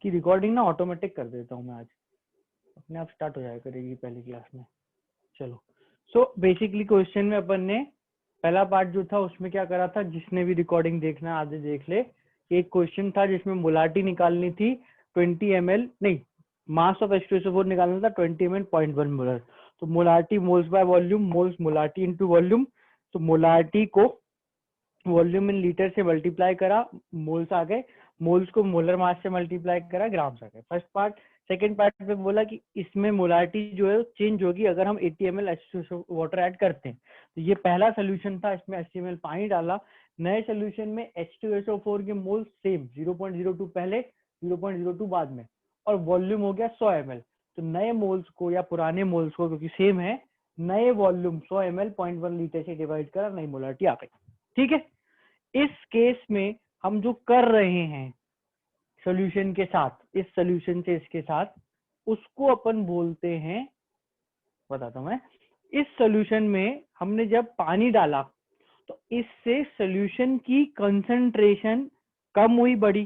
इसकी रिकॉर्डिंग ना ऑटोमेटिक कर देता हूँ मैं आज, अपने आप स्टार्ट हो जाया करेगी पहली क्लास में। चलो, सो बेसिकली क्वेश्चन में अपन ने पहला पार्ट जो था उसमें क्या करा था, जिसने भी रिकॉर्डिंग देखना आगे देख ले। एक क्वेश्चन था जिसमें मोलारिटी निकालनी थी 20 ml, नहीं मास ऑफ H2SO4 निकालना था 20 ml 0.1 मोलर। तो molarity moles by volume, moles molarity into volume. तो मोलारिटी को वॉल्यूम इन लीटर से मल्टीप्लाई करा, मोल्स आ गए, मोल्स को मोलर मास से मल्टीप्लाई करा, ग्राम्स आ गए। First part. सेकंड पार्ट पे बोला कि इसमें मोलारिटी जो है चेंज होगी अगर हम 80 ml H2SO वाटर ऐड करते हैं। तो ये पहला सोल्यूशन था, इसमें 80 ml पानी डाला। नए सोल्यूशन में H2SO4 के मोल्स सेम 0.02 पहले, 0.02 बाद में, और वॉल्यूम हो गया 100 ml। तो नए मोल्स को या पुराने मोल्स को, क्योंकि सेम है, नए वॉल्यूम 100 ml 0.1 लीटर से डिवाइड करा, नई मोलारिटी आ गई। ठीक है, इस केस में हम जो कर रहे हैं सॉल्यूशन के साथ, इस सॉल्यूशन से इसके साथ, उसको अपन बोलते हैं, बताता हूं मैं। इस सॉल्यूशन में हमने जब पानी डाला तो इससे सॉल्यूशन की कंसंट्रेशन कम हुई बढ़ी,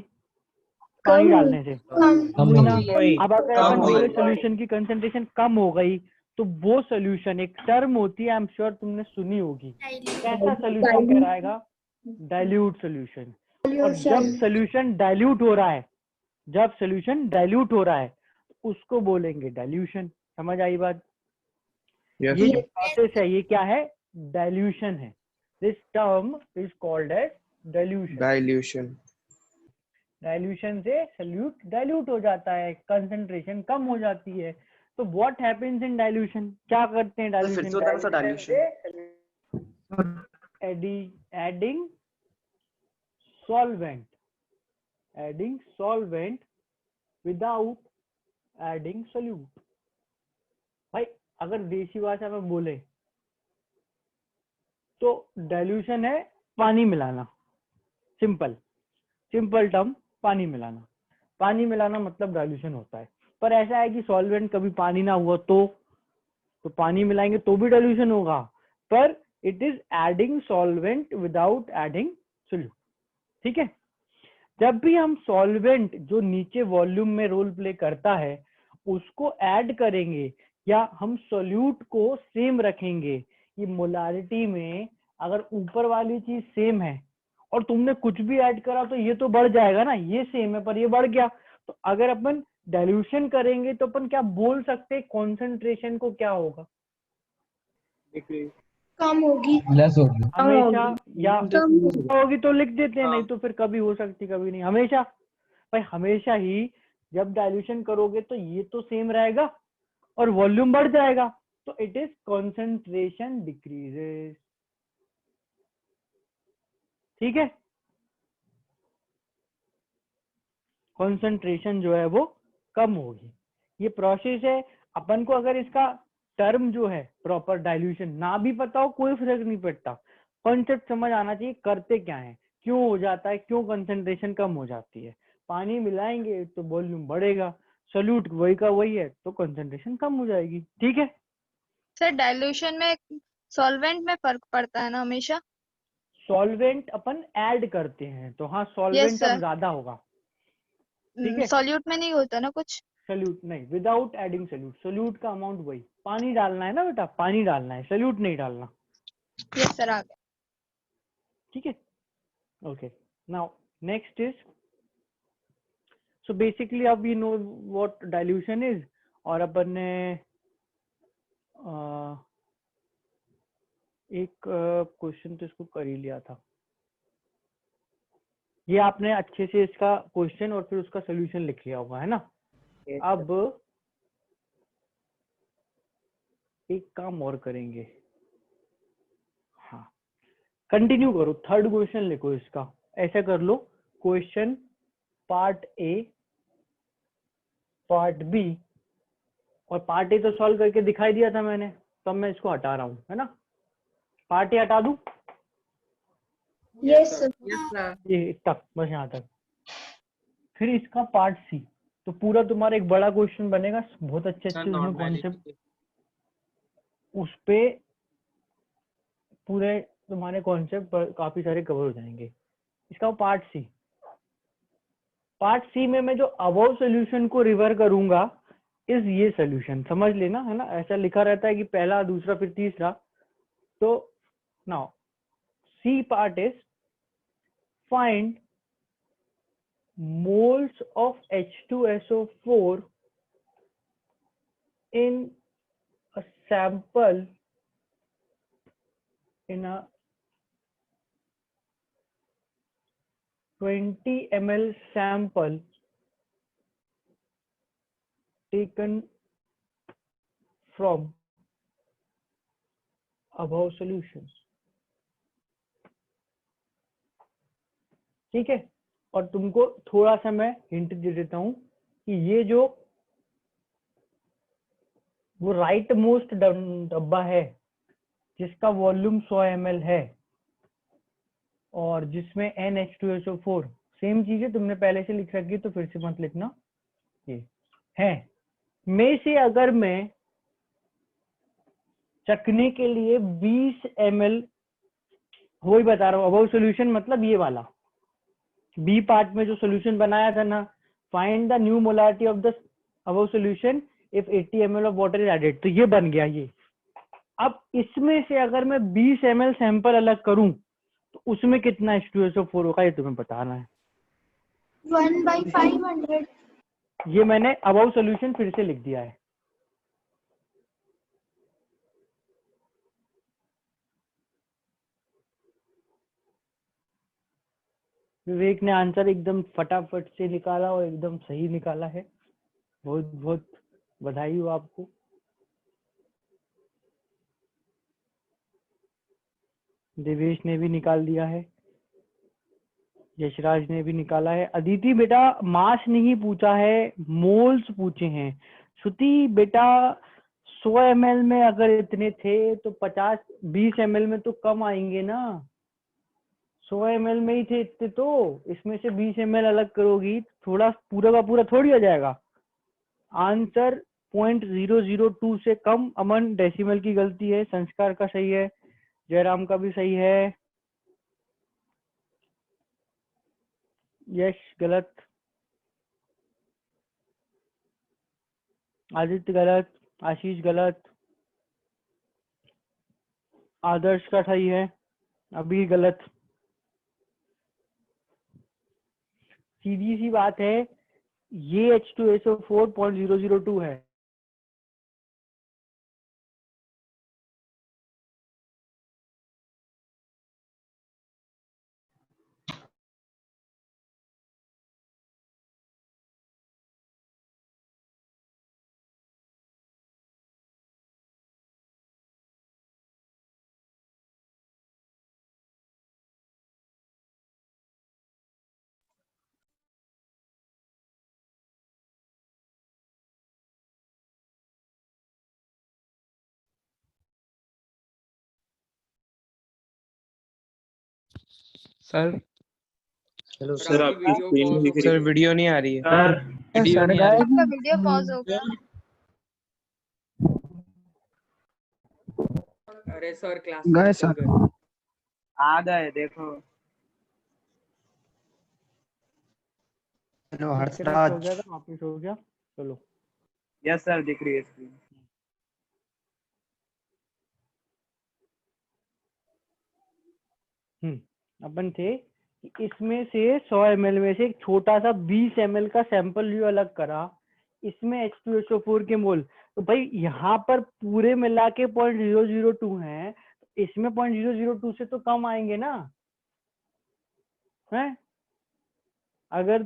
पानी डालने से कम हुई ना। अब अगर अपन बोले सॉल्यूशन की कंसंट्रेशन कम हो गई तो वो सॉल्यूशन, एक टर्म होती है, आई एम श्योर तुमने सुनी होगी, कैसा सॉल्यूशन कहलाएगा? Dilute solution. और जब सॉल्यूशन डाइल्यूट हो रहा है, जब सॉल्यूशन डाइल्यूट हो रहा है उसको बोलेंगे डाइल्यूशन। समझ आई बात? Yes, ये sir. जो प्रोसेस है ये क्या है? डाइल्यूशन है। This term is called as dilution. Dilution. Dilution से सॉल्यूट डाइल्यूट हो जाता है, कंसंट्रेशन कम हो जाती है। तो व्हाट हैपेंस इन डाइल्यूशन? क्या करते हैं फिर से होता है ना dilution? Adding solvent, adding solvent without adding solute. भाई अगर देसी भाषा में बोले तो डाइल्यूशन है पानी मिलाना, सिंपल सिंपल टर्म, पानी मिलाना। पानी मिलाना मतलब डाइल्यूशन होता है। पर ऐसा है कि सॉल्वेंट कभी पानी ना हुआ तो पानी मिलाएंगे तो भी डाइल्यूशन होगा, पर it is adding solvent without adding solute. ठीक है, जब भी हम सॉल्वेंट जो नीचे वॉल्यूम में रोल प्ले करता है उसको ऐड करेंगे या हम सोल्यूट को सेम रखेंगे, ये मोलारिटी में अगर ऊपर वाली चीज सेम है और तुमने कुछ भी ऐड करा तो ये तो बढ़ जाएगा ना, ये सेम है पर ये बढ़ गया। तो अगर अपन डाइल्यूशन करेंगे तो अपन क्या बोल सकते हैं, कॉन्सेंट्रेशन को क्या होगा? कम होगी, लेस होगी। हमेशा, या कम होगी तो लिख देते हैं, नहीं तो फिर कभी हो सकती कभी नहीं, हमेशा। भाई हमेशा ही जब डाइल्यूशन करोगे तो ये तो सेम रहेगा और वॉल्यूम बढ़ जाएगा, तो इट इज कॉन्सेंट्रेशन डिक्रीजेस। ठीक है, कॉन्सेंट्रेशन जो है वो कम होगी। ये प्रोसेस है। अपन को अगर इसका टर्म जो है प्रॉपर डाइल्यूशन ना भी पता हो कोई फर्क नहीं पड़ता, कॉन्सेप्ट समझ आना चाहिए करते क्या है, क्यों हो जाता है, क्यों कंसंट्रेशन कम हो जाती है। पानी मिलाएंगे तो वॉल्यूम बढ़ेगा, सोल्यूट वही का वही है तो कंसंट्रेशन कम हो जाएगी। ठीक है, सर डाइल्यूशन में सॉल्वेंट में फर्क पड़ता है ना हमेशा? सॉल्वेंट अपन ऐड करते हैं तो हाँ, यस सॉल्वेंट अब सर, ज्यादा होगा। ठीक है, सॉल्यूट में नहीं होता ना कुछ? सोल्यूट नहीं, विदाउट एडिंग सोल्यूट। सोल्यूट का अमाउंट वही, पानी डालना है ना बेटा, पानी डालना है, सोल्यूट नहीं डालना। यस सर, आ गया। ठीक है, okay. Now next is, so basically अब you know what dilution is, और अपन ने एक क्वेश्चन तो इसको कर ही लिया था। ये आपने अच्छे से इसका क्वेश्चन और फिर उसका सोल्यूशन लिख लिया होगा, है ना? अब एक काम और करेंगे, हाँ कंटिन्यू करो, थर्ड क्वेश्चन लिखो इसका। ऐसा कर लो, question part A, part B, और पार्ट ए तो सॉल्व करके दिखाई दिया था मैंने, तो अब मैं इसको हटा रहा हूँ, है ना? पार्ट ए हटा दूं, यस सर, ये तक, बस यहाँ तक। फिर इसका पार्ट सी, तो पूरा तुम्हारा एक बड़ा क्वेश्चन बनेगा, बहुत अच्छे अच्छे उसमें कॉन्सेप्ट, उस पे पूरे तुम्हारे कॉन्सेप्ट काफी सारे कवर हो जाएंगे। इसका पार्ट सी, पार्ट सी में मैं जो अबव सोल्यूशन को रिवर करूंगा इस ये सोल्यूशन, समझ लेना, है ना, ऐसा लिखा रहता है कि पहला, दूसरा, फिर तीसरा। तो now C part is find moles of H2SO4 in a sample in a 20 ml sample taken from above solutions। ठीक है, और तुमको थोड़ा सा मैं हिंट दे देता हूं कि ये जो वो राइट मोस्ट डब्बा है जिसका वॉल्यूम 100 ml है और जिसमें NH2SO4 सेम चीज है, तुमने पहले से लिख रखी तो फिर से मत लिखना, ये है में से अगर मैं चखने के लिए 20 ml, वही बता रहा हूँ अबव सोल्यूशन मतलब ये वाला बी पार्ट में जो सोल्यूशन बनाया था ना, find the new molarity of the above solution if 80 ml of water is added, तो ये बन गया ये। अब इसमें से अगर मैं 20 ml सैंपल अलग करूं तो उसमें कितना H2SO4 होगा, ये तुम्हें बताना है। 1/500। ये मैंने अबव सोल्यूशन फिर से लिख दिया है। विवेक ने आंसर एकदम फटाफट से निकाला और एकदम सही निकाला है, बहुत बहुत बधाई हो आपको। देवेश ने भी निकाल दिया है, यशराज ने भी निकाला है। अदिति बेटा मास नहीं पूछा है, मोल्स पूछे हैं। श्रुति बेटा 100 ml में अगर इतने थे तो 20 ml में तो कम आएंगे ना, 100 ml में ही थे इतने, तो इसमें से 20 ml अलग करोगी थोड़ा पूरा का पूरा थोड़ी हो जाएगा। आंसर 0.002 से कम। अमन डेसिमल की गलती है, संस्कार का सही है, जयराम का भी सही है, यश गलत, आदित्य गलत, आशीष गलत, आदर्श का सही है, अभी गलत। सीधी सी बात है, ये H2SO4 0.002 है। सर हेलो सर आपकी स्क्रीन नहीं दिख सर रही। वीडियो नहीं आ रही है। सर वीडियो नहीं आ रही। आपका वीडियो पॉज हो गया। अरे सर क्लास गए सर, आ गए देखो। हेलो हो हर्षराज। गया था, वापिस हो गया, चलो। यस सर दिख रही है स्क्रीन। अपन थे कि इसमें से 100 ml में से एक छोटा सा 20 ml का सैंपल जो अलग करा, इसमें H2SO4 के मोल, तो भाई यहाँ पर पूरे मिला के 0.002 है, इसमें 0.002 से तो कम आएंगे ना, है? अगर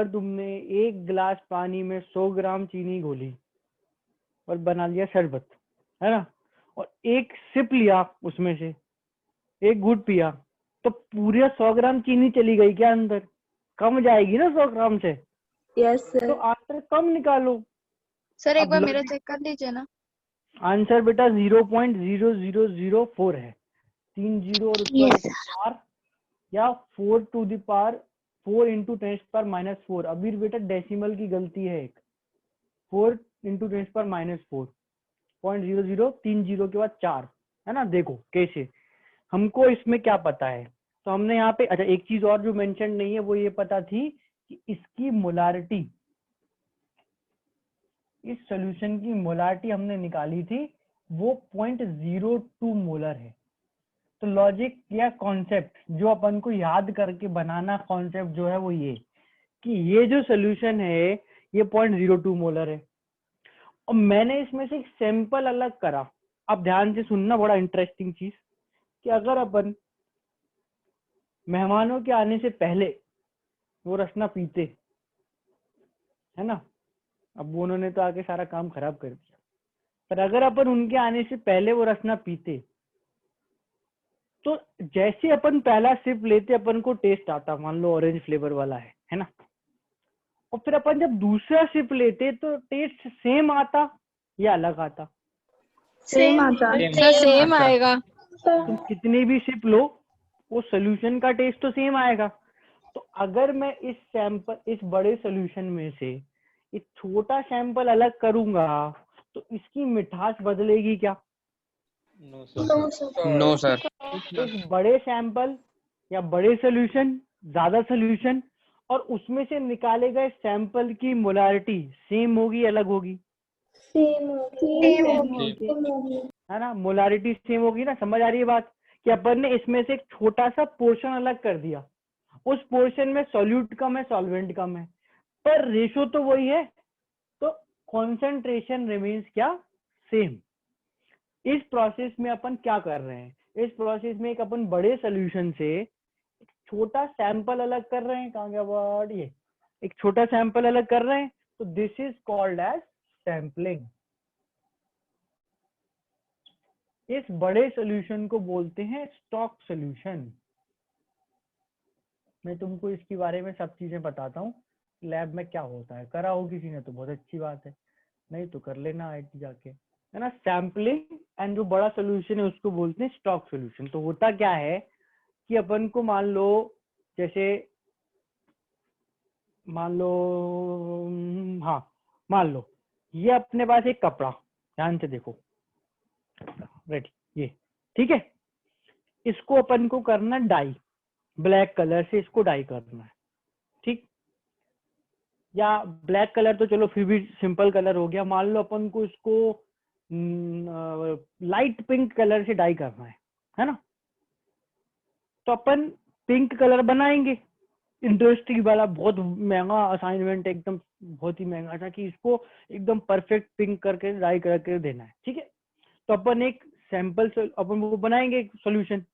तुमने एक गिलास पानी में 100 ग्राम चीनी घोली और बना लिया शरबत, है ना, और एक सिप लिया उसमें से, एक घूंट पिया, तो पूरे 100 ग्राम चीनी चली गई क्या अंदर? कम जाएगी ना 100 ग्राम से, यस तो सर। आंसर कम निकालो। सर एक अब बार मेरा चेक कर लीजिए ना। आंसर बेटा 0.0004 है, 3 जीरो और ऊपर यस पार, या 4 टू द पावर 4 इंटू 10⁻⁴। अभी बेटा डेसिमल की गलती है एक, 4 इंटू 10⁻⁴, 0.0030 के बाद 4, है ना। देखो कैसे, हमको इसमें क्या पता है, तो हमने यहाँ पे अच्छा एक चीज और जो मेंशन नहीं है वो ये पता थी कि इसकी मोलारिटी, इस सॉल्यूशन की मोलारिटी हमने निकाली थी, वो 0.02 मोलर है। तो लॉजिक या कॉन्सेप्ट जो अपन को याद करके बनाना कॉन्सेप्ट जो है वो ये कि ये जो सॉल्यूशन है ये 0.02 मोलर है। और मैंने इसमें से एक सैंपल अलग करा। अब ध्यान से सुनना, बड़ा इंटरेस्टिंग चीज कि अगर अपन मेहमानों के आने से पहले वो रसना पीते, है ना, अब वो उन्होंने तो आके सारा काम खराब कर दिया, पर अगर अपन उनके आने से पहले वो रसना पीते तो जैसे अपन पहला सिप लेते अपन को टेस्ट आता, मान लो ऑरेंज फ्लेवर वाला है ना, और फिर अपन जब दूसरा सिप लेते तो टेस्ट सेम आता या अलग आता? सेम आता। सर सेम आएगा। तुम कितनी भी सिप लो वो सोल्यूशन का टेस्ट तो सेम आएगा। तो अगर मैं इस सैंपल, इस बड़े सोल्यूशन में से एक छोटा सैंपल अलग करूंगा तो इसकी मिठास बदलेगी क्या? No sir. No sir. एक बड़े सैंपल या बड़े सोल्यूशन, ज्यादा सोल्यूशन, और उसमें से निकाले गए सैंपल की मोलारिटी सेम होगी अलग होगी? सेम होगी। है ना, मोलारिटी सेम होगी ना। समझ आ रही है बात कि अपन ने इसमें से एक छोटा सा पोर्शन अलग कर दिया, उस पोर्शन में सॉल्यूट कम है, सॉल्वेंट कम है, पर रेशो तो वही है, तो कॉन्सेंट्रेशन रिमेन्स क्या? सेम। इस प्रोसेस में अपन क्या कर रहे हैं, इस प्रोसेस में एक अपन बड़े सोल्यूशन से छोटा सैंपल अलग कर रहे हैं। कहाँ गया वर्ड? ये एक छोटा सैंपल अलग कर रहे हैं, तो this is called as sampling. इस बड़े सोल्यूशन को बोलते हैं स्टॉक सोल्यूशन। मैं तुमको इसके बारे में सब चीजें बताता हूँ, लैब में क्या होता है। करा हो किसी ने तो बहुत अच्छी बात है, नहीं तो कर लेना आईटी जाके, है ना। सैंपलिंग एंड जो बड़ा सोल्यूशन है उसको बोलते हैं स्टॉक सोल्यूशन। तो होता क्या है कि अपन को मान लो, जैसे मान लो, हाँ मान लो ये अपने पास एक कपड़ा, ध्यान से देखो, रेडी, ये ठीक है, इसको अपन को करना डाई, ब्लैक कलर से इसको डाई करना है, ठीक। या ब्लैक कलर तो चलो फिर भी सिंपल कलर हो गया। मान लो अपन को इसको लाइट पिंक कलर से डाई करना है ना। तो अपन पिंक कलर बनाएंगे, इंडस्ट्री वाला बहुत महंगा असाइनमेंट, एकदम बहुत ही महंगा था कि इसको एकदम परफेक्ट पिंक करके डाई करके देना है, ठीक है। तो अपन एक सैंपल अपन वो बनाएंगे एक सॉल्यूशन,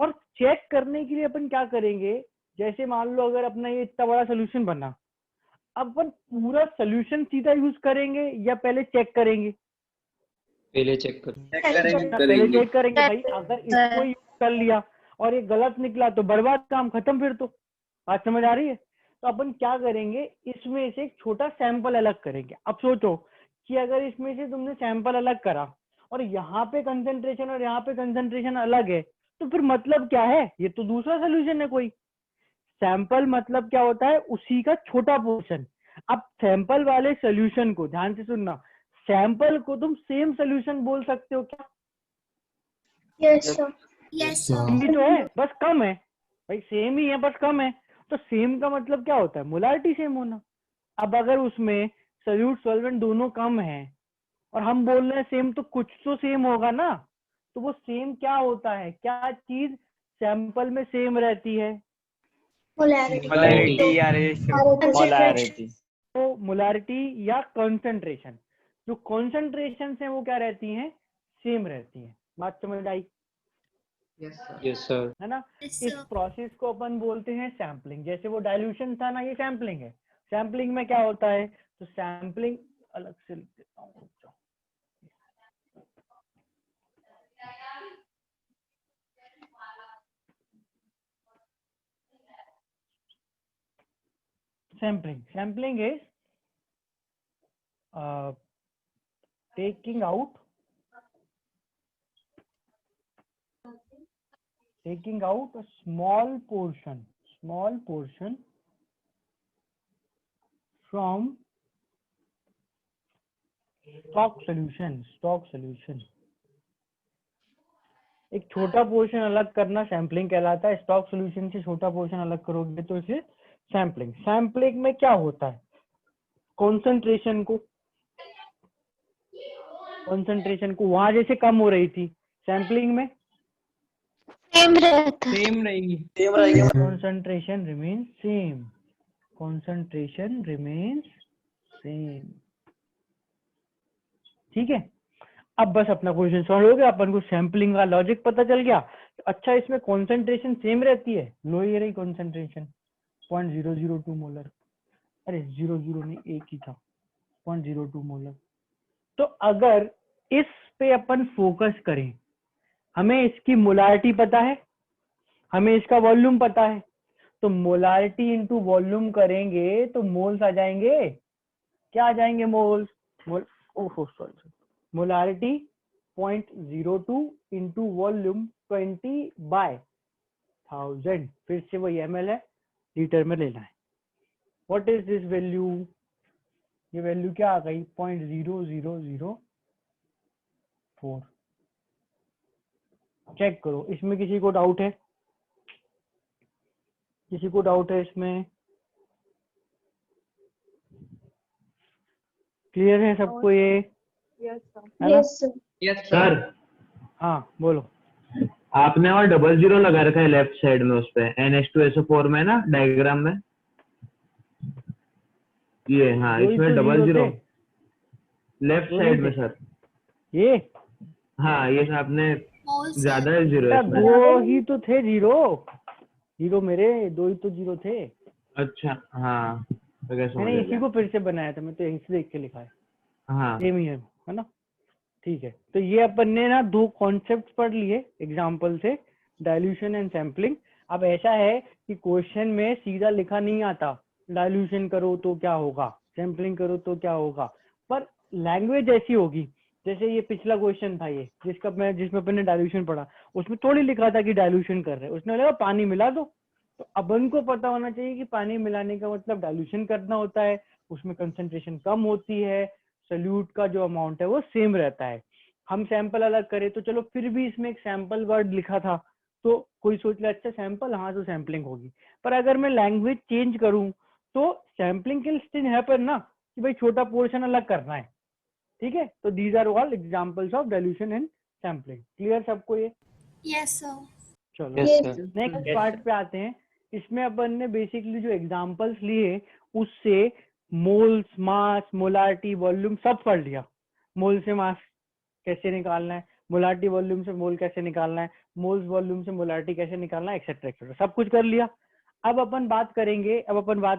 और चेक करने के लिए अपन क्या करेंगे, जैसे मान लो अगर अपना ये इतना बड़ा सोल्यूशन बना, अब अपन पूरा सोल्यूशन सीधा यूज करेंगे या पहले चेक करेंगे? पहले चेक कर। पहले चेक करेंगे भाई। अगर इसको यूज कर लिया और ये गलत निकला तो बर्बाद, काम खत्म। फिर तो बात समझ आ रही है। तो अपन क्या करेंगे, इसमें से एक छोटा सैंपल अलग करेंगे। अब सोचो कि अगर इसमें से तुमने सैंपल अलग करा और यहाँ पे कंसंट्रेशन और यहाँ पे कंसंट्रेशन अलग है, तो फिर मतलब क्या है? ये तो दूसरा सोल्यूशन है कोई। सैंपल मतलब क्या होता है? उसी का छोटा पोर्शन। अब सैंपल वाले सोल्यूशन को ध्यान से सुनना, सैंपल को तुम सेम सोल्यूशन बोल सकते हो क्या? Yes sir. ये जो है बस कम है भाई, सेम ही है बस कम है। तो सेम का मतलब क्या होता है? मोलारिटी सेम होना। अब अगर उसमें सोल्यूट सॉल्वेंट दोनों कम है और हम बोल रहे हैं सेम, तो कुछ तो सेम होगा ना। तो वो सेम क्या होता है? क्या चीज सैंपल में सेम रहती है? Polarity या ratio। Polarity. तो मोलारिटी या कंसंट्रेशन, जो कॉन्सेंट्रेशन है वो क्या रहती हैं? सेम रहती हैं। बात समझ आई? Yes sir. है ना। इस प्रोसेस को अपन बोलते हैं सैम्पलिंग। जैसे वो डाइल्यूशन था ना, ये सैम्पलिंग है। सैम्पलिंग में क्या होता है? तो सैम्पलिंग अलग से लिख देता हूँ, sampling is taking out a small portion from stock solution. एक छोटा पोर्शन अलग करना सैम्पलिंग कहलाता है। स्टॉक सॉल्यूशन से छोटा पोर्शन अलग करोगे तो इसे सैम्पलिंग। सैम्पलिंग में क्या होता है, कॉन्सेंट्रेशन को वहां जैसे कम हो रही थी, सैम्पलिंग में सेम रहता है। सेम रहेगी। concentration remains same, concentration remains same। ठीक है, अब बस अपना क्वेश्चन सॉल्व हो गया, अपन को सैम्पलिंग का लॉजिक पता चल गया। अच्छा, इसमें कॉन्सेंट्रेशन सेम रहती है, लो ये रही कॉन्सेंट्रेशन 0.002 मोलर, अरे 00 नहीं, एक ही था 0.02 मोलर। तो अगर इस पे अपन फोकस करें, हमें इसकी मोलारिटी पता है, हमें इसका वॉल्यूम पता है, तो मोलारिटी इंटू वॉल्यूम करेंगे तो मोल्स आ जाएंगे। क्या आ जाएंगे? मोल्स। ओहो सॉरी, मोलारिटी 0.02 इंटू वॉल्यूम 20/1000। फिर से वही ml है, लीटर में लेना है। What is this value? ये वैल्यू क्या आ गई? 0.0004। चेक करो, इसमें किसी को डाउट है? किसी को डाउट है इसमें? क्लियर है सबको ये? है ना? Yes sir. यस सर हाँ बोलो। आपने और 00 लगा रखा है लेफ्ट साइड में, उस पे NH2SO4 में ना, डायग्राम में ये। हाँ, दो ही इसमें तो 00 जीरो थे। लेफ्ट दो साइड नहीं में थे? सर। ये हाँ, ये सर आपने ज्यादा है जीरो बेटा इसमें। दो ही तो थे जीरो मेरे, दो ही तो जीरो थे। अच्छा, हाँ तो क्या समझ मैंने आ इसी गया। को फिर से बनाया था, मैं तो यहीं से देख के लिखा है, हाँ सेम ही है ना? ठीक है, तो ये अपन ने ना दो कॉन्सेप्ट पढ़ लिए एग्जाम्पल से, डाइल्यूशन एंड सैम्पलिंग। अब ऐसा है कि क्वेश्चन में सीधा लिखा नहीं आता, डाइल्यूशन करो तो क्या होगा, सैम्पलिंग करो तो क्या होगा, पर लैंग्वेज ऐसी होगी। जैसे ये पिछला क्वेश्चन था ये, जिसमें अपन ने डाइल्यूशन पढ़ा, उसमें थोड़ी लिखा था कि डाइल्यूशन कर रहे हैं, उसने बोला पानी मिला दो। तो अपन को पता होना चाहिए कि पानी मिलाने का मतलब डाइल्यूशन करना होता है, उसमें कंसंट्रेशन कम होती है, सोल्यूट का जो अमाउंट है वो सेम रहता है। हम सैंपल अलग करें तो चलो, फिर भी इसमें एक सैंपल वर्ड लिखा था, तो कोई सोच ले अच्छा सैंपल, हाँ तो सैंपलिंग होगी। पर अगर मैं लैंग्वेज चेंज करूं तो सैंपलिंग के स्टिल है पर ना, कि भाई छोटा पोर्शन अलग करना है। ठीक है, तो these are all examples of dilution and sampling. Clear सबको ये? Yes sir. चलो yes yes sir. Next part पे आते हैं। इसमें अपन ने बेसिकली जो एग्जांपल्स लिए उससे मोल्स, मास, मोलारिटी, वॉल्यूम सब पढ़ लिया। मोल से मास कैसे निकालना है, मोलारिटी वॉल्यूम से मोल कैसे निकालना है, मोल्स वॉल्यूम से मोलारिटी कैसे निकालना है, एक्सेट्रा एक्सेट्रा, सब कुछ कर लिया। अब अपन बात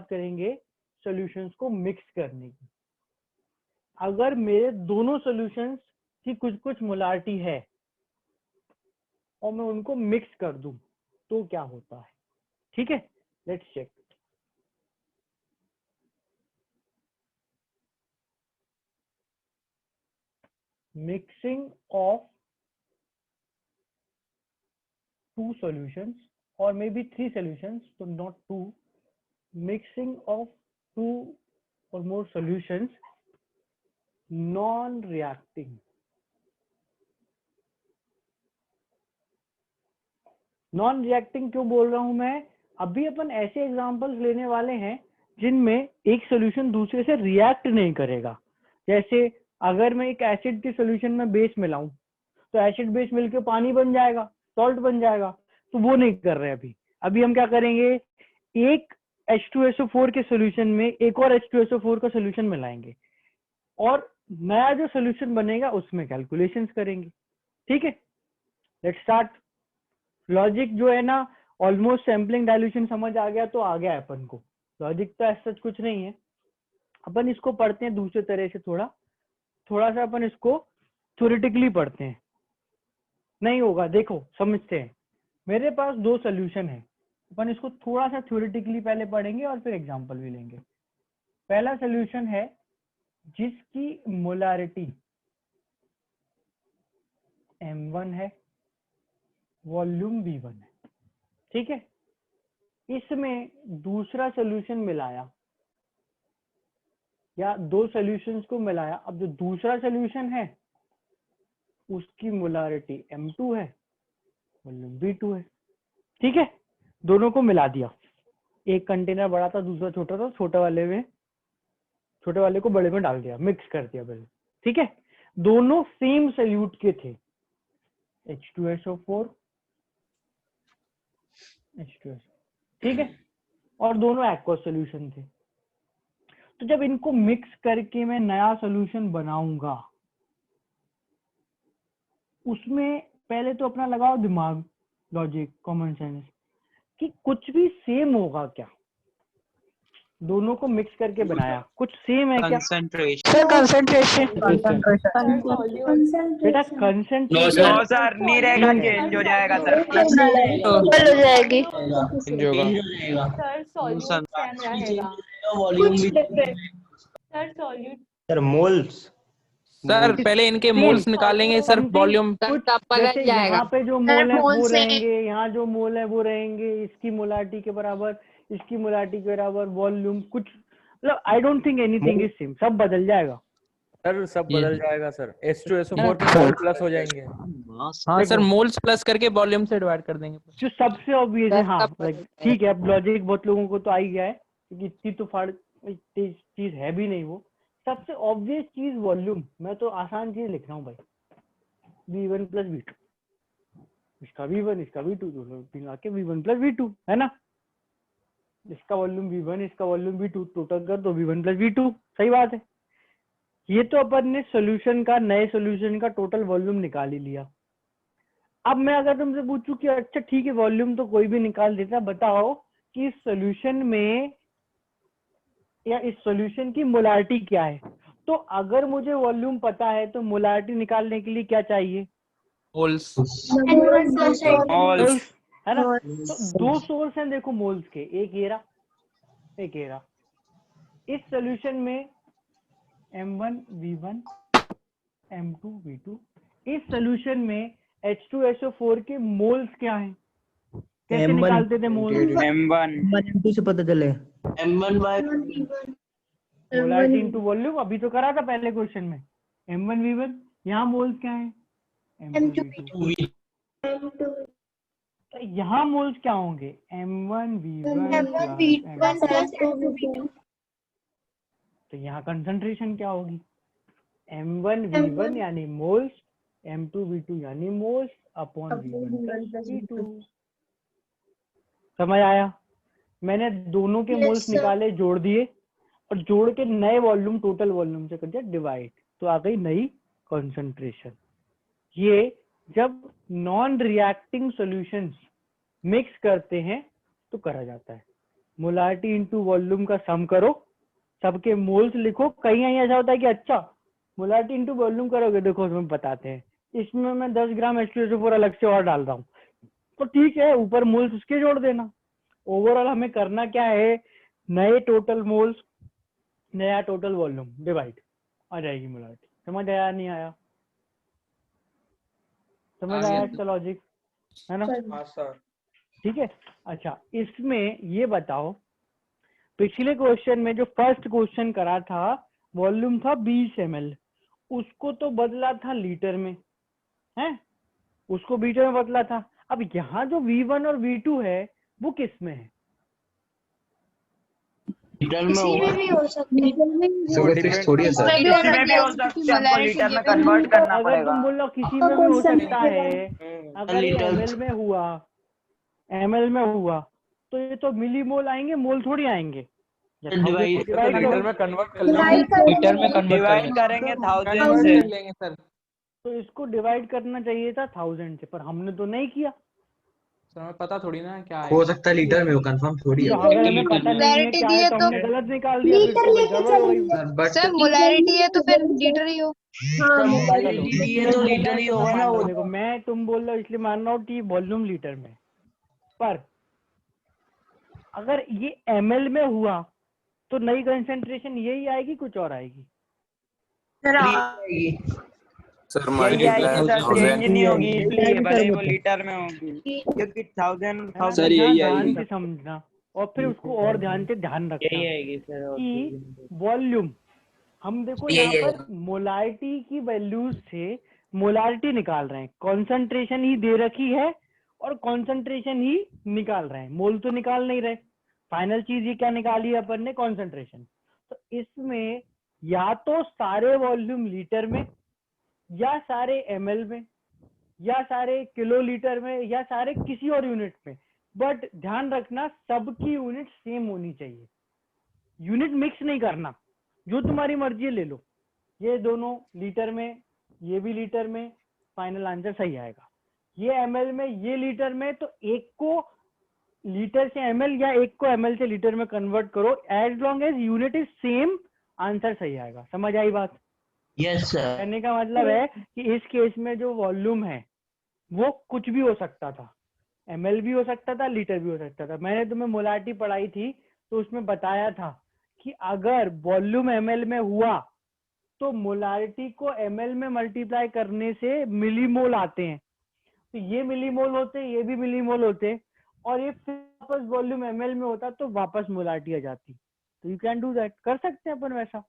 करेंगे सॉल्यूशंस को मिक्स करने की। अगर मेरे दोनों सॉल्यूशंस की कुछ कुछ मोलारिटी है और मैं उनको मिक्स कर दूं तो क्या होता है? ठीक है, let's check. Mixing of two solutions or maybe three solutions, so not two, mixing of two or more solutions, non-reacting। Non reacting क्यों बोल रहा हूं मैं? अभी अपन ऐसे एग्जांपल्स लेने वाले हैं जिनमें एक सॉल्यूशन दूसरे से रिएक्ट नहीं करेगा। जैसे अगर मैं एक एसिड के सॉल्यूशन में बेस मिलाऊं तो एसिड बेस मिलके पानी बन जाएगा, सॉल्ट बन जाएगा, तो वो नहीं कर रहे अभी। अभी हम क्या करेंगे, एक H2SO4 के सॉल्यूशन में एक और H2SO4 का सॉल्यूशन मिलाएंगे और नया जो सॉल्यूशन बनेगा उसमें कैलकुलेशंस करेंगे। ठीक है, लेट्स स्टार्ट। लॉजिक जो है ना, ऑलमोस्ट सैम्पलिंग डाइल्यूशन समझ आ गया तो आ गया है अपन को। लॉजिक तो ऐसा कुछ नहीं है, अपन इसको पढ़ते हैं दूसरे तरह से, थोड़ा सा अपन इसको थ्योरेटिकली पढ़ते हैं। नहीं होगा, देखो समझते हैं। मेरे पास दो सॉल्यूशन है, अपन इसको थोड़ा सा थ्योरेटिकली पहले पढ़ेंगे और फिर एग्जांपल भी लेंगे। पहला सॉल्यूशन है जिसकी मोलारिटी M1 है, वॉल्यूम V1 है। ठीक है, इसमें दूसरा सॉल्यूशन मिलाया या दो सॉल्यूशंस को मिलाया। अब जो दूसरा सॉल्यूशन है उसकी मोलारिटी M2 है वॉल्यूम V2 है। ठीक है, दोनों को मिला दिया, एक कंटेनर बड़ा था दूसरा छोटा था, छोटे वाले को बड़े में डाल दिया, मिक्स कर दिया पहले। ठीक है, दोनों सेम सॉल्यूट के थे, H2SO4 H2SO, ठीक है, और दोनों एक्वस सॉल्यूशन थे। तो जब इनको मिक्स करके मैं नया सॉल्यूशन बनाऊंगा, उसमें पहले तो अपना लगाओ दिमाग, लॉजिक, कॉमन सेंस, कि कुछ भी सेम होगा क्या। दोनों को मिक्स करके बनाया, कुछ सेम है क्या? कंसंट्रेशन बेटा कंसेंट्रेशन नो सर, नहीं रहेगा, चेंज हो जाएगा सर। डबल हो जाएगी। सर सॉल्यूट सेम रहेगा। कुछ different. Sir solute sir moles sir पहले इनके मोल्स निकालेंगे सर, वॉल्यूम कुछ जैसे यहाँ पे जो मोल है वो रहेंगे, यहाँ जो मोल है वो रहेंगे, इसकी मोलारिटी के बराबर, इसकी मोलारिटी के बराबर, वॉल्यूम कुछ, मतलब I don't think anything is same, सब बदल जाएगा सर, सब बदल जाएगा सर। H2SO4 के मोल प्लस हो जाएंगे। हाँ सर, मोल्स प्लस करके वॉल्यूम से डिवाइड कर देंगे। जो सबसे ऑब्वियस है, हाँ ठीक है, अब लॉजिक बहुत लोगों को तो आ ही गया है, क्योंकि इतनी तो फाड़ चीज है भी नहीं वो। सबसे ऑब्वियस चीज वॉल्यूम, मैं तो आसान चीज लिख रहा हूँ भाई, V1 प्लस V2, इसका V1 इसका V2, दोनों मिला के V1 प्लस V2 है ना। इसका वॉल्यूम V1 इसका वॉल्यूम V2, टोटल कर दो V1 प्लस V2, सही बात है। ये तो अपन ने सॉल्यूशन का, नए सॉल्यूशन का टोटल वॉल्यूम निकाल ही लिया। अब मैं अगर तुमसे पूछूं कि अच्छा ठीक है, वॉल्यूम तो कोई भी निकाल देता, बताओ कि इस सॉल्यूशन में या इस सॉल्यूशन की मोलारिटी क्या है। तो अगर मुझे वॉल्यूम पता है तो मोलारिटी निकालने के लिए क्या चाहिए? मोल्स, है ना। तो दो सोर्स हैं देखो मोल्स के, एक ये रहा, एक ये रहा। इस सॉल्यूशन में M1 V1 M2 V2, इस सॉल्यूशन में H2SO4 के मोल्स क्या हैं? कैसे निकालते थे मोल्स? M1 M2 से पता चले। M1 मोलारिटी इनटू वॉल्यूम, अभी तो करा था पहले क्वेश्चन में। M1 V1, यहाँ मोल्स क्या हैं? M2 V2। तो यहाँ मोल्स क्या होंगे? M1 V1 M2। तो यहाँ कंसंट्रेशन क्या होगी? M1 V1 यानी मोल्स, M2 V2 यानी moles upon V1 plus V2। समझ आया? मैंने दोनों के मोल्स निकाले, जोड़ दिए, और जोड़ के नए वॉल्यूम, टोटल वॉल्यूम से कर दिया डिवाइड, तो आ गई नई कंसंट्रेशन। ये जब नॉन रिएक्टिंग सॉल्यूशंस मिक्स करते हैं तो करा जाता है। मोलारिटी इनटू वॉल्यूम का सम करो, सबके मोल्स लिखो। कहीं ऐसा होता है कि अच्छा मोलारिटी इनटू वॉल्यूम करोगे, देखो उसमें बताते हैं, इसमें मैं 10 ग्राम H2SO4 अलग से और डाल रहा हूँ, तो ठीक है, ऊपर मोल्स उसके जोड़ देना। ओवरऑल हमें करना क्या है? नए टोटल मोल्स, नया टोटल वॉल्यूम, डिवाइड, आ जाएगी मोलारिटी। समझ आया नहीं आया? समझ आया इसका लॉजिक, है ना? हाँ सर। ठीक है। अच्छा, इसमें ये बताओ, पिछले क्वेश्चन में जो फर्स्ट क्वेश्चन करा था, वॉल्यूम था 20 ml, उसको तो बदला था लीटर में, है, उसको लीटर में बदला था। अब यहाँ जो V1 और V2 है वो किस में है? किसी में भी हो सकते हैं। थोड़ी है सर, किसी में भी हो सकता है, हमको लीटर में कन्वर्ट करना अगर पड़ेगा। तुम बोलो किसी में भी हो सकता है, अगर ये ml में हुआ, ml में हुआ, तो ये तो मिलीमोल आएंगे, मोल थोड़ी आएंगे। लीटर में कन्वर्ट कर लेंगे। लीटर में कन्वर्ट डिवाइड करेंगे 1000 से। लेंगे सर। तो इसको डिवाइड करना चाहिए था 1000 से, पर हमने तो नहीं किया। सर हमें पता थोड़ी ना क्या है। हो सकता है लीटर में हो, कंफर्म थोड़ी तो है। अगर हमें पता नहीं है क्या है तो हमने गलत निकाल दिया, फिर तो गड़बड़ हो गई। सर मोलैरिटी है तो फिर लीटर ही हो। तो लीटर ही होगा ना वो। देखो मैं तुम बोल रहे हो इसलिए मान रहा हूँ कि वॉल्यूम लीटर में, पर अगर ये ml में हुआ तो नई कंसेंट्रेशन यही आएगी, कुछ और आएगी? सर यही आएगी सर, चेंज नहीं होगी, इसलिए भले ही वो लीटर में होगी, क्योंकि 1000 सर यही ध्यान आएगी। से समझना, और फिर उसको और ध्यान से ध्यान रखना कि वॉल्यूम, हम देखो यहाँ पर मोलारिटी की वैल्यूज से मोलारिटी निकाल रहे हैं, कॉन्सेंट्रेशन ही दे रखी है और कॉन्सेंट्रेशन ही निकाल रहे हैं, मोल तो निकाल नहीं रहे। फाइनल चीज ये क्या निकाली है अपन ने, कॉन्सेंट्रेशन। तो इसमें या तो सारे वॉल्यूम लीटर में, या सारे ml में, या सारे किलोलीटर में, या सारे किसी और यूनिट में, बट ध्यान रखना सबकी यूनिट सेम होनी चाहिए। यूनिट मिक्स नहीं करना, जो तुम्हारी मर्जी है ले लो, ये दोनों लीटर में, ये भी लीटर में, फाइनल आंसर सही आएगा। ये ml में, ये लीटर में, तो एक को लीटर से ml या एक को ml से लीटर में कन्वर्ट करो, as long as unit is same, answer सही आएगा। समझ आई बात? Yes sir. कहने का मतलब है कि इस केस में जो वॉल्यूम है वो कुछ भी हो सकता था, ml भी हो सकता था, लीटर भी हो सकता था। मैंने तुम्हें मोलारिटी पढ़ाई थी तो उसमें बताया था कि अगर वॉल्यूम ml में हुआ तो मोलारिटी को ml में मल्टीप्लाई करने से मिलीमोल आते हैं, तो ये मिलीमोल होते, ये भी मिलीमोल होते, और ये फिर वापस वॉल्यूम ml में होता तो वापस मोलारिटी आ जाती। तो यू कैन डू दैट, कर सकते हैं अपन वैसा,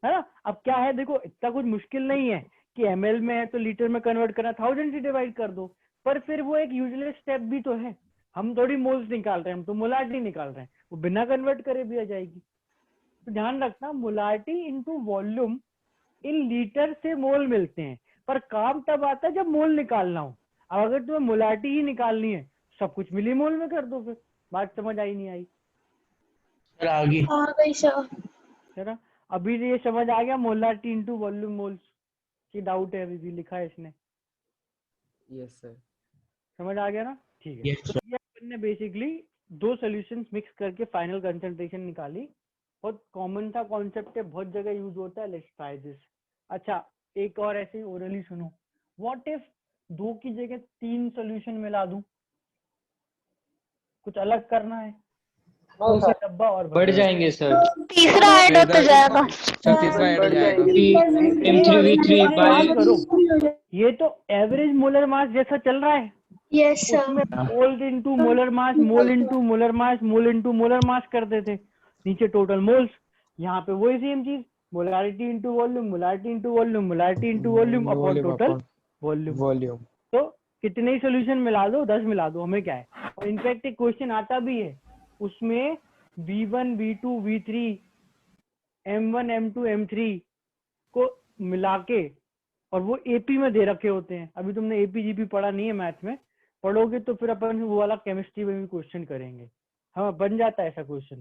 है ना। अब क्या है, देखो इतना कुछ मुश्किल नहीं है कि ml में है तो लीटर में कन्वर्ट करना, 1000 से डिवाइड कर दो, पर फिर वो एक यूजलेस स्टेप भी तो है। हम थोड़ी मोल्स निकाल रहे हैं, हम तो मोलारिटी निकाल रहे हैं, वो बिना कन्वर्ट करे भी आ जाएगी। तो ध्यान रखना, molarity into volume in litre से मोल मिलते हैं, पर काम तब आता है जब मोल निकालना हो। अब अगर तुम्हें मोलारिटी ही निकालनी है, सब कुछ मिलीमोल में कर दो, फिर बात समझ आई नहीं आई? सर आगे। हाँ भाई सर। है ना। अभी ये समझ आ गया मोलारिटी इनटू वॉल्यूम मोल्स की डाउट है, अभी भी लिखा है इसने, यस सर। समझ आ गया ना? ठीक है। Yes, तो ये अपन ने बेसिकली दो सॉल्यूशंस मिक्स करके फाइनल कंसंट्रेशन निकाली। बहुत कॉमन सा कॉन्सेप्ट है, बहुत जगह यूज होता है, लेट्स ट्राई दिस। अच्छा, एक और ऐसे ओरली सुनो, व्हाट इफ 2 की जगह 3 सॉल्यूशन मिला दूं? कुछ अलग करना है? डब्बा और बढ़ जाएंगे सर। तीसरा ऐड होता जाएगा। सर तीसरा ऐड हो जाएगा। M3V3 बाई करो, ये तो एवरेज मोलर मास जैसा चल रहा है, यस उसमें सर। मोल इनटू मोलर मास, मोल इनटू मोलर मास, मोल इनटू मोलर मास करते थे, नीचे टोटल मोल्स। यहाँ पे वही सेम चीज, molarity into volume, molarity into volume, molarity into volume upon total volume. तो कितने ही सोल्यूशन मिला दो, 10 मिला दो, हमें क्या है। और इनफैक्ट एक क्वेश्चन आता भी है, उसमें V1 V2 V3 M1 M2 M3 को मिला के, और वो एपी में दे रखे होते हैं। अभी तुमने एपी जीपी पढ़ा नहीं है, मैथ में पढ़ोगे तो फिर अपन वो वाला केमिस्ट्री में भी क्वेश्चन करेंगे। हाँ, बन जाता है ऐसा क्वेश्चन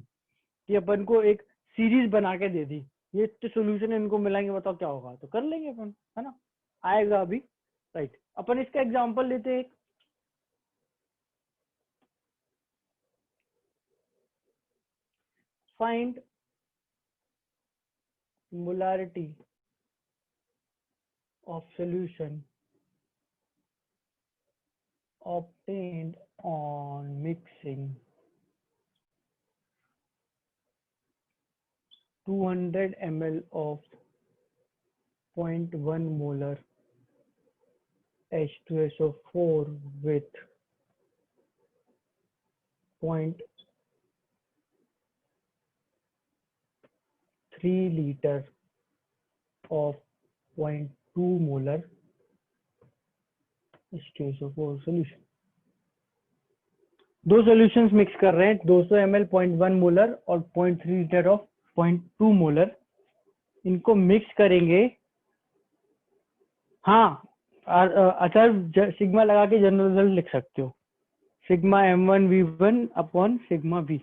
कि अपन को एक सीरीज बना के दे दी, ये तो सोल्यूशन इनको मिलाएंगे, बताओ क्या होगा, तो कर लेंगे अपन, है ना, आएगा अभी। राइट, अपन इसका एग्जांपल लेते हैं। Find molarity of solution obtained on mixing 200 ml of 0.1 molar H2SO4 with 0.3 liter of 0.2 molar H2SO4 solution। दो सॉल्यूशंस मिक्स कर रहे हैं, 200 ml 0.1 मोलर और 0.3 लीटर ऑफ 0.2 मोलर, इनको मिक्स करेंगे। हाँ, अच्छा, सिग्मा लगा के जनरल रिजल्ट लिख सकते हो, sigma M1 V1 upon sigma V।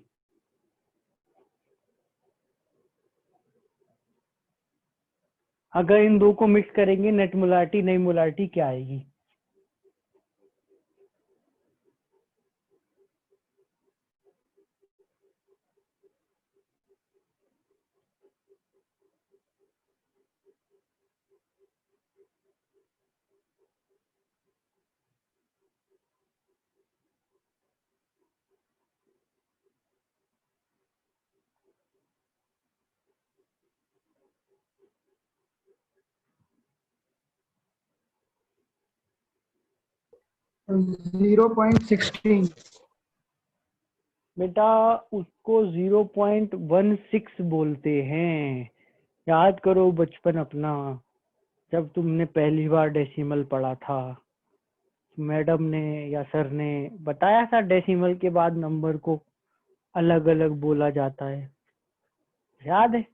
अगर इन दो को मिक्स करेंगे, नेट मोलारिटी नई मोलारिटी क्या आएगी? बेटा उसको 0.16 बोलते हैं। याद करो बचपन अपना, जब तुमने पहली बार डेसिमल पढ़ा था। मैडम ने या सर ने बताया था डेसिमल के बाद नंबर को अलग अलग बोला जाता है, याद है?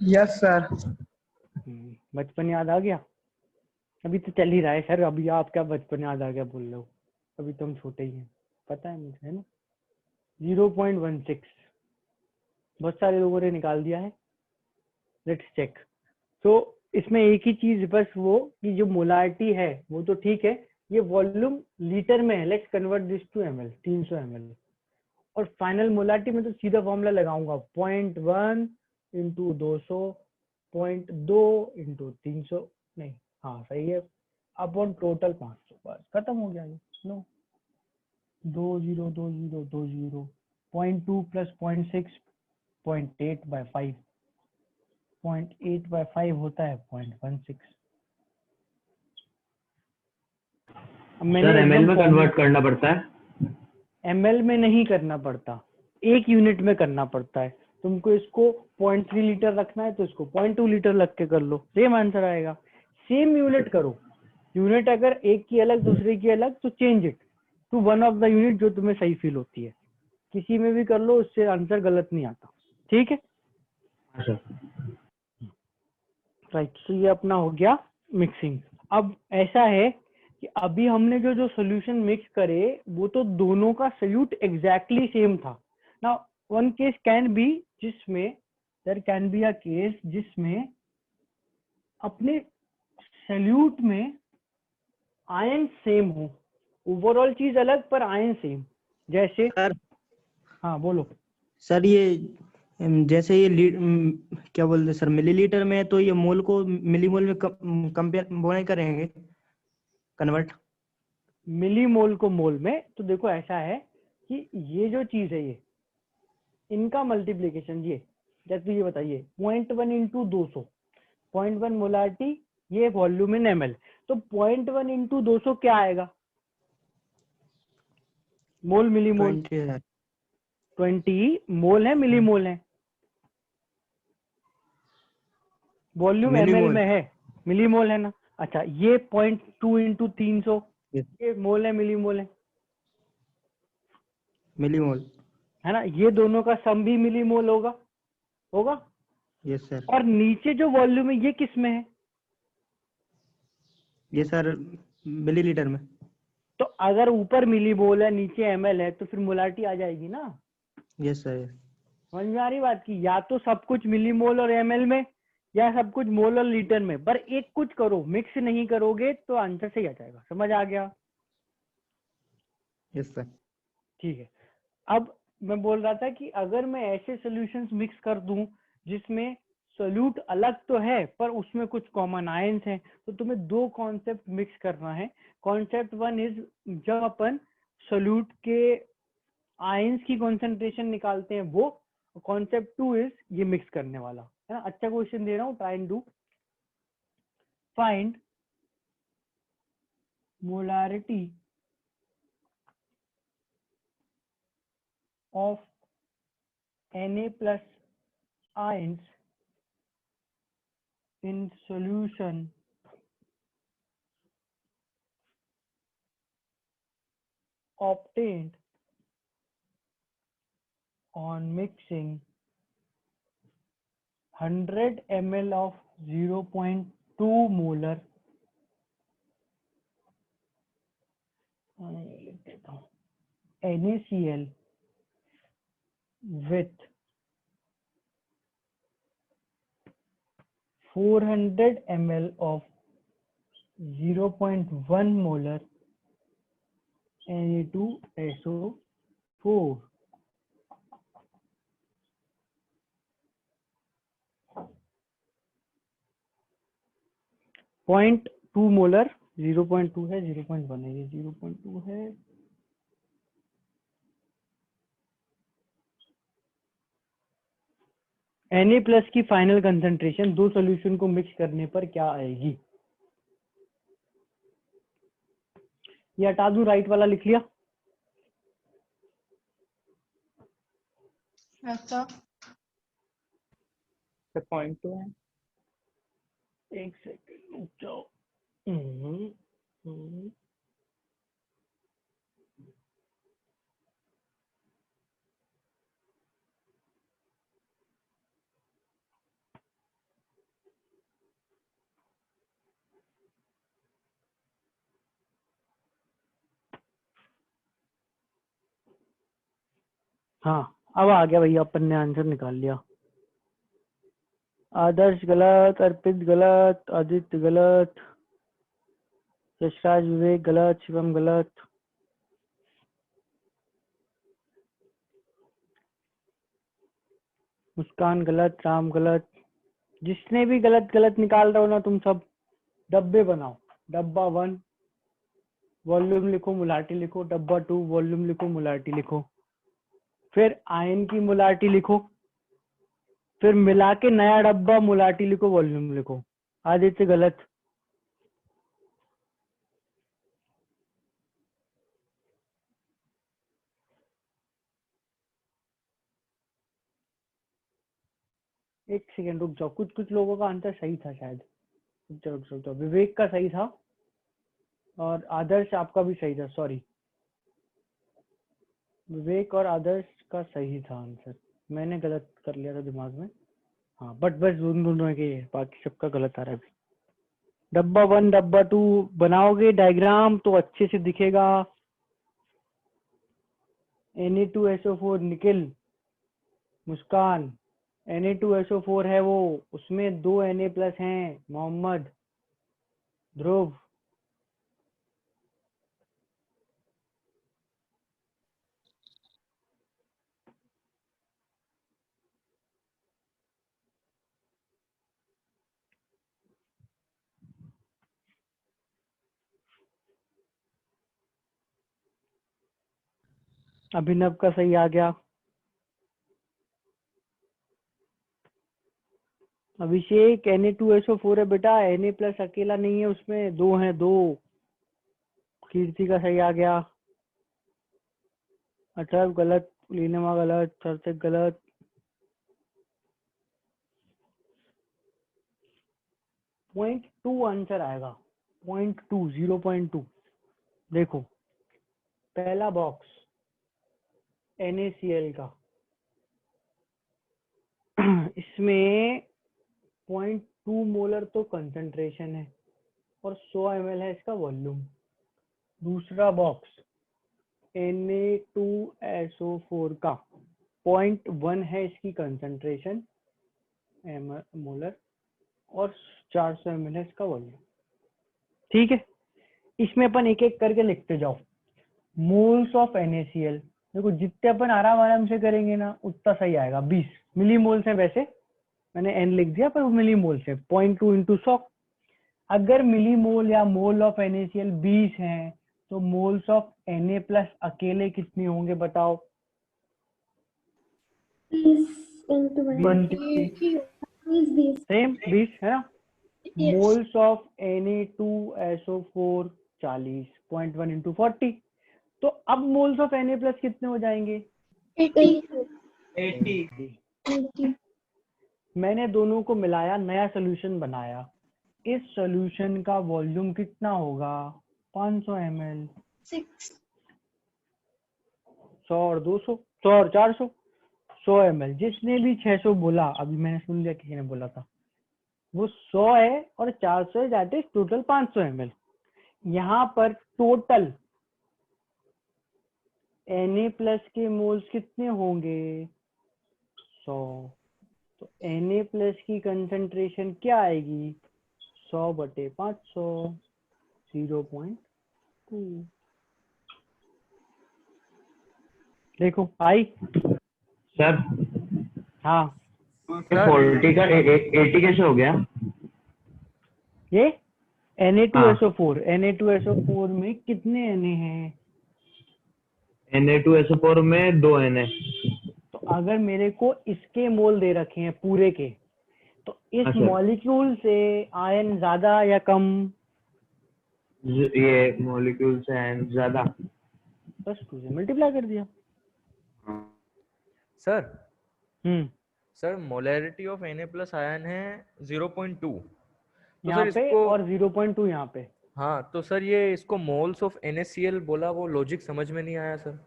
Yes sir. बचपन याद आ गया? अभी तो चल ही रहा है सर, अभी आप क्या बचपन याद आ गया बोल रहे हो? अभी तो हम छोटे ही हैं, पता है मुझे, है ना? 0.16 बहुत सारे लोगों ने निकाल दिया है। Let's check. तो इसमें एक ही चीज बस वो कि जो मोलारिटी है वो तो ठीक है, ये वॉल्यूम लीटर में है। Let's convert this to ml, 300 ml। और फाइनल मोलारिटी में तो सीधा फॉर्मूला लगाऊंगा 0.1 इंटू 200, 0.2 इंटू 300, नहीं हाँ सही है, अपॉन टोटल 500, बस खत्म हो गया ये। नो 202020, 0.2 प्लस 0.6, 0.8/5, 0.8/5 होता है 0.16। सर ml में कन्वर्ट करना पड़ता है? ml में नहीं करना पड़ता, एक यूनिट में करना पड़ता है। तुमको इसको 0.3 लीटर रखना है तो इसको 0.2 लीटर रख के कर लो, सेम आंसर आएगा। सेम यूनिट करो, यूनिट अगर एक की अलग दूसरे की अलग तो change it to one of the unit जो तुम्हें सही फील होती है। किसी में भी कर लो, उससे आंसर गलत नहीं आता। ठीक है राइट। तो ये अपना हो गया मिक्सिंग। अब ऐसा है कि अभी हमने जो जो सोल्यूशन मिक्स करे वो तो दोनों का सोल्यूट एग्जैक्टली सेम था ना। वन केस कैन बी जिसमें there can be a case जिसमें अपने सोल्यूट में आयन सेम हो, ओवरऑल चीज अलग पर आयन सेम। जैसे सर हाँ बोलो। सर ये जैसे ये क्या बोलते सर, मिलीलीटर में है तो ये मोल को मिलीमोल में कंपेयर वो नहीं करेंगे कन्वर्ट? मिली मोल को मोल में तो देखो ऐसा है कि ये जो चीज है ये इनका मल्टीप्लीकेशन, ये जैसे ये बताइए 0.1 इंटू 200, 0.1 मोलारिटी, ये वॉल्यूम इन ml, तो 0.1 इंटू 200 क्या आएगा? मोल मिली मोल। 20 मोल है मिली मोल है, वॉल्यूम ml में है, मिली मोल है ना। अच्छा ये 0.2 इंटू 300 ये मोल है मिली मोल है, मिलीमोल है ना। ये दोनों का सम भी मिली मोल होगा, होगा। Yes sir. और नीचे जो वॉल्यूम है ये किस में है? ये सर मिलीलीटर में। तो अगर ऊपर मिली मोल है नीचे ml है तो फिर मोलारिटी आ जाएगी ना। Yes sir. समझ में आ रही बात की? या तो सब कुछ मिली मोल और ml में या सब कुछ मोल और लीटर में, पर एक कुछ करो, मिक्स नहीं करोगे तो आंसर सही आ जाएगा। समझ आ गया? Yes sir. ठीक है। अब मैं बोल रहा था कि अगर मैं ऐसे सॉल्यूशंस मिक्स कर दूं जिसमें सोल्यूट अलग तो है पर उसमें कुछ कॉमन आयंस हैं, तो तुम्हें दो कॉन्सेप्ट मिक्स करना है। कॉन्सेप्ट वन इज जब अपन सोल्यूट के आयंस की कॉन्सेंट्रेशन निकालते हैं वो। कॉन्सेप्ट टू इज ये मिक्स करने वाला, है ना। अच्छा क्वेश्चन दे रहा हूँ, try and do. Find molarity of Na plus ions in solution obtained on mixing 100 ml of 0.2 molar NaCl with 400 ml of 0.1 molar Na2SO4. Point 2 molar, 0.2 है, 0.1 है, ये 0.2 है। Na प्लस की फाइनल कंसंट्रेशन दो सॉल्यूशन को mix करने पर क्या आएगी? ये हटा दूं, राइट वाला लिख लिया? अच्छा 0.2 है। एक सेकंड रुक जाओ। हम्म, हम्म, हाँ अब आ गया भैया, अपन ने आंसर निकाल लिया। आदर्श गलत, अर्पित गलत, आदित्य गलत, यशराज विवेक गलत, शिवम गलत। मुस्कान गलत, राम गलत। जिसने भी गलत गलत निकाल रहा हो ना, तुम सब डब्बे बनाओ। डब्बा 1 वॉल्यूम लिखो, मुलाटी लिखो। डब्बा 2 वॉल्यूम लिखो, मुलाटी लिखो। फिर आयन की मुलाटी लिखो। फिर मिला के नया डब्बा मुलाटी लिखो, वॉल्यूम लिखो। आदित्य गलत। एक सेकेंड रुक जाओ, कुछ कुछ लोगों का आंसर सही था शायद। रुक जाओ। विवेक का सही था और आदर्श आपका भी सही था, सॉरी। विवेक और आदर्श का सही था आंसर, मैंने गलत कर लिया था दिमाग में। हाँ बट बस उन दोनों के, बाकी सबका गलत आ रहा है अभी। डब्बा 1 डब्बा 2 बनाओगे डायग्राम तो अच्छे से दिखेगा। Na2SO4 निकिल, मुस्कान। Na2SO4 है वो, उसमें 2 Na+ हैं। मोहम्मद, ध्रुव। अभिनव का सही आ गया। अभिषेक Na2SO4 है बेटा, Na+ अकेला नहीं है उसमें, 2 हैं 2। कीर्ति का सही आ गया। अठर्व गलत, लीनमा गलत, सार्थक गलत। .2 आंसर आएगा। 0.2 0.2। देखो पहला बॉक्स NaCl का इसमें 0.2 मोलर तो कंसंट्रेशन है और 100 ml है इसका वॉल्यूम। दूसरा बॉक्स Na2SO4 का 0.1 है इसकी कंसंट्रेशन मोलर और 400 ml है इसका वॉल्यूम। ठीक है, इसमें अपन एक एक करके लिखते जाओ। मोल्स ऑफ NaCl, देखो जितने अपन आराम से करेंगे ना उतना सही आएगा। 20 मिली मोल्स है, वैसे मैंने n लिख दिया पर वो मिली मोल्स है। 0.2 इंटू 100। अगर मिली मोल या मोल ऑफ NaCl 20 हैं तो मोल्स ऑफ Na+ अकेले कितने होंगे बताओ। 20 सेम 20 है ना। Moles of Na2SO4 40, 0.1 into 40। तो अब मोल्स ऑफ Na+ कितने हो जाएंगे। 80। मैंने दोनों को मिलाया, नया सोल्यूशन बनाया। इस सोल्यूशन का वॉल्यूम कितना होगा। 500 ml। 100 और 200, 100 और 400, 100 ml। जिसने भी 600 बोला, अभी मैंने सुन लिया किसी ने बोला था, वो 100 है और 400 है, दैट इज टोटल 500 ml। यहाँ पर टोटल Na+ के मोल्स कितने होंगे 100। तो Na+ की कंसंट्रेशन क्या आएगी 100/500, 0.2। देखो आई। सर हाँ सर 40 का 80 कैसे हो गया। ये Na2SO4 में कितने Na हैं। Na2SO4 में 2 Na। तो अगर मेरे को इसके मोल दे रखे हैं पूरे के, तो इस अच्छा। मॉलिक्यूल से आयन ज्यादा या कम। ये मॉलिक्यूल से आयन ज्यादा। बस 2 से मल्टीप्लाई कर दिया। Sir molarity of Na+ ion है 0.2, यहाँ सर पे इसको और 0.2 यहाँ पे। हाँ तो सर ये इसको मोल्स ऑफ NaCl बोला, वो लॉजिक समझ में नहीं आया सर।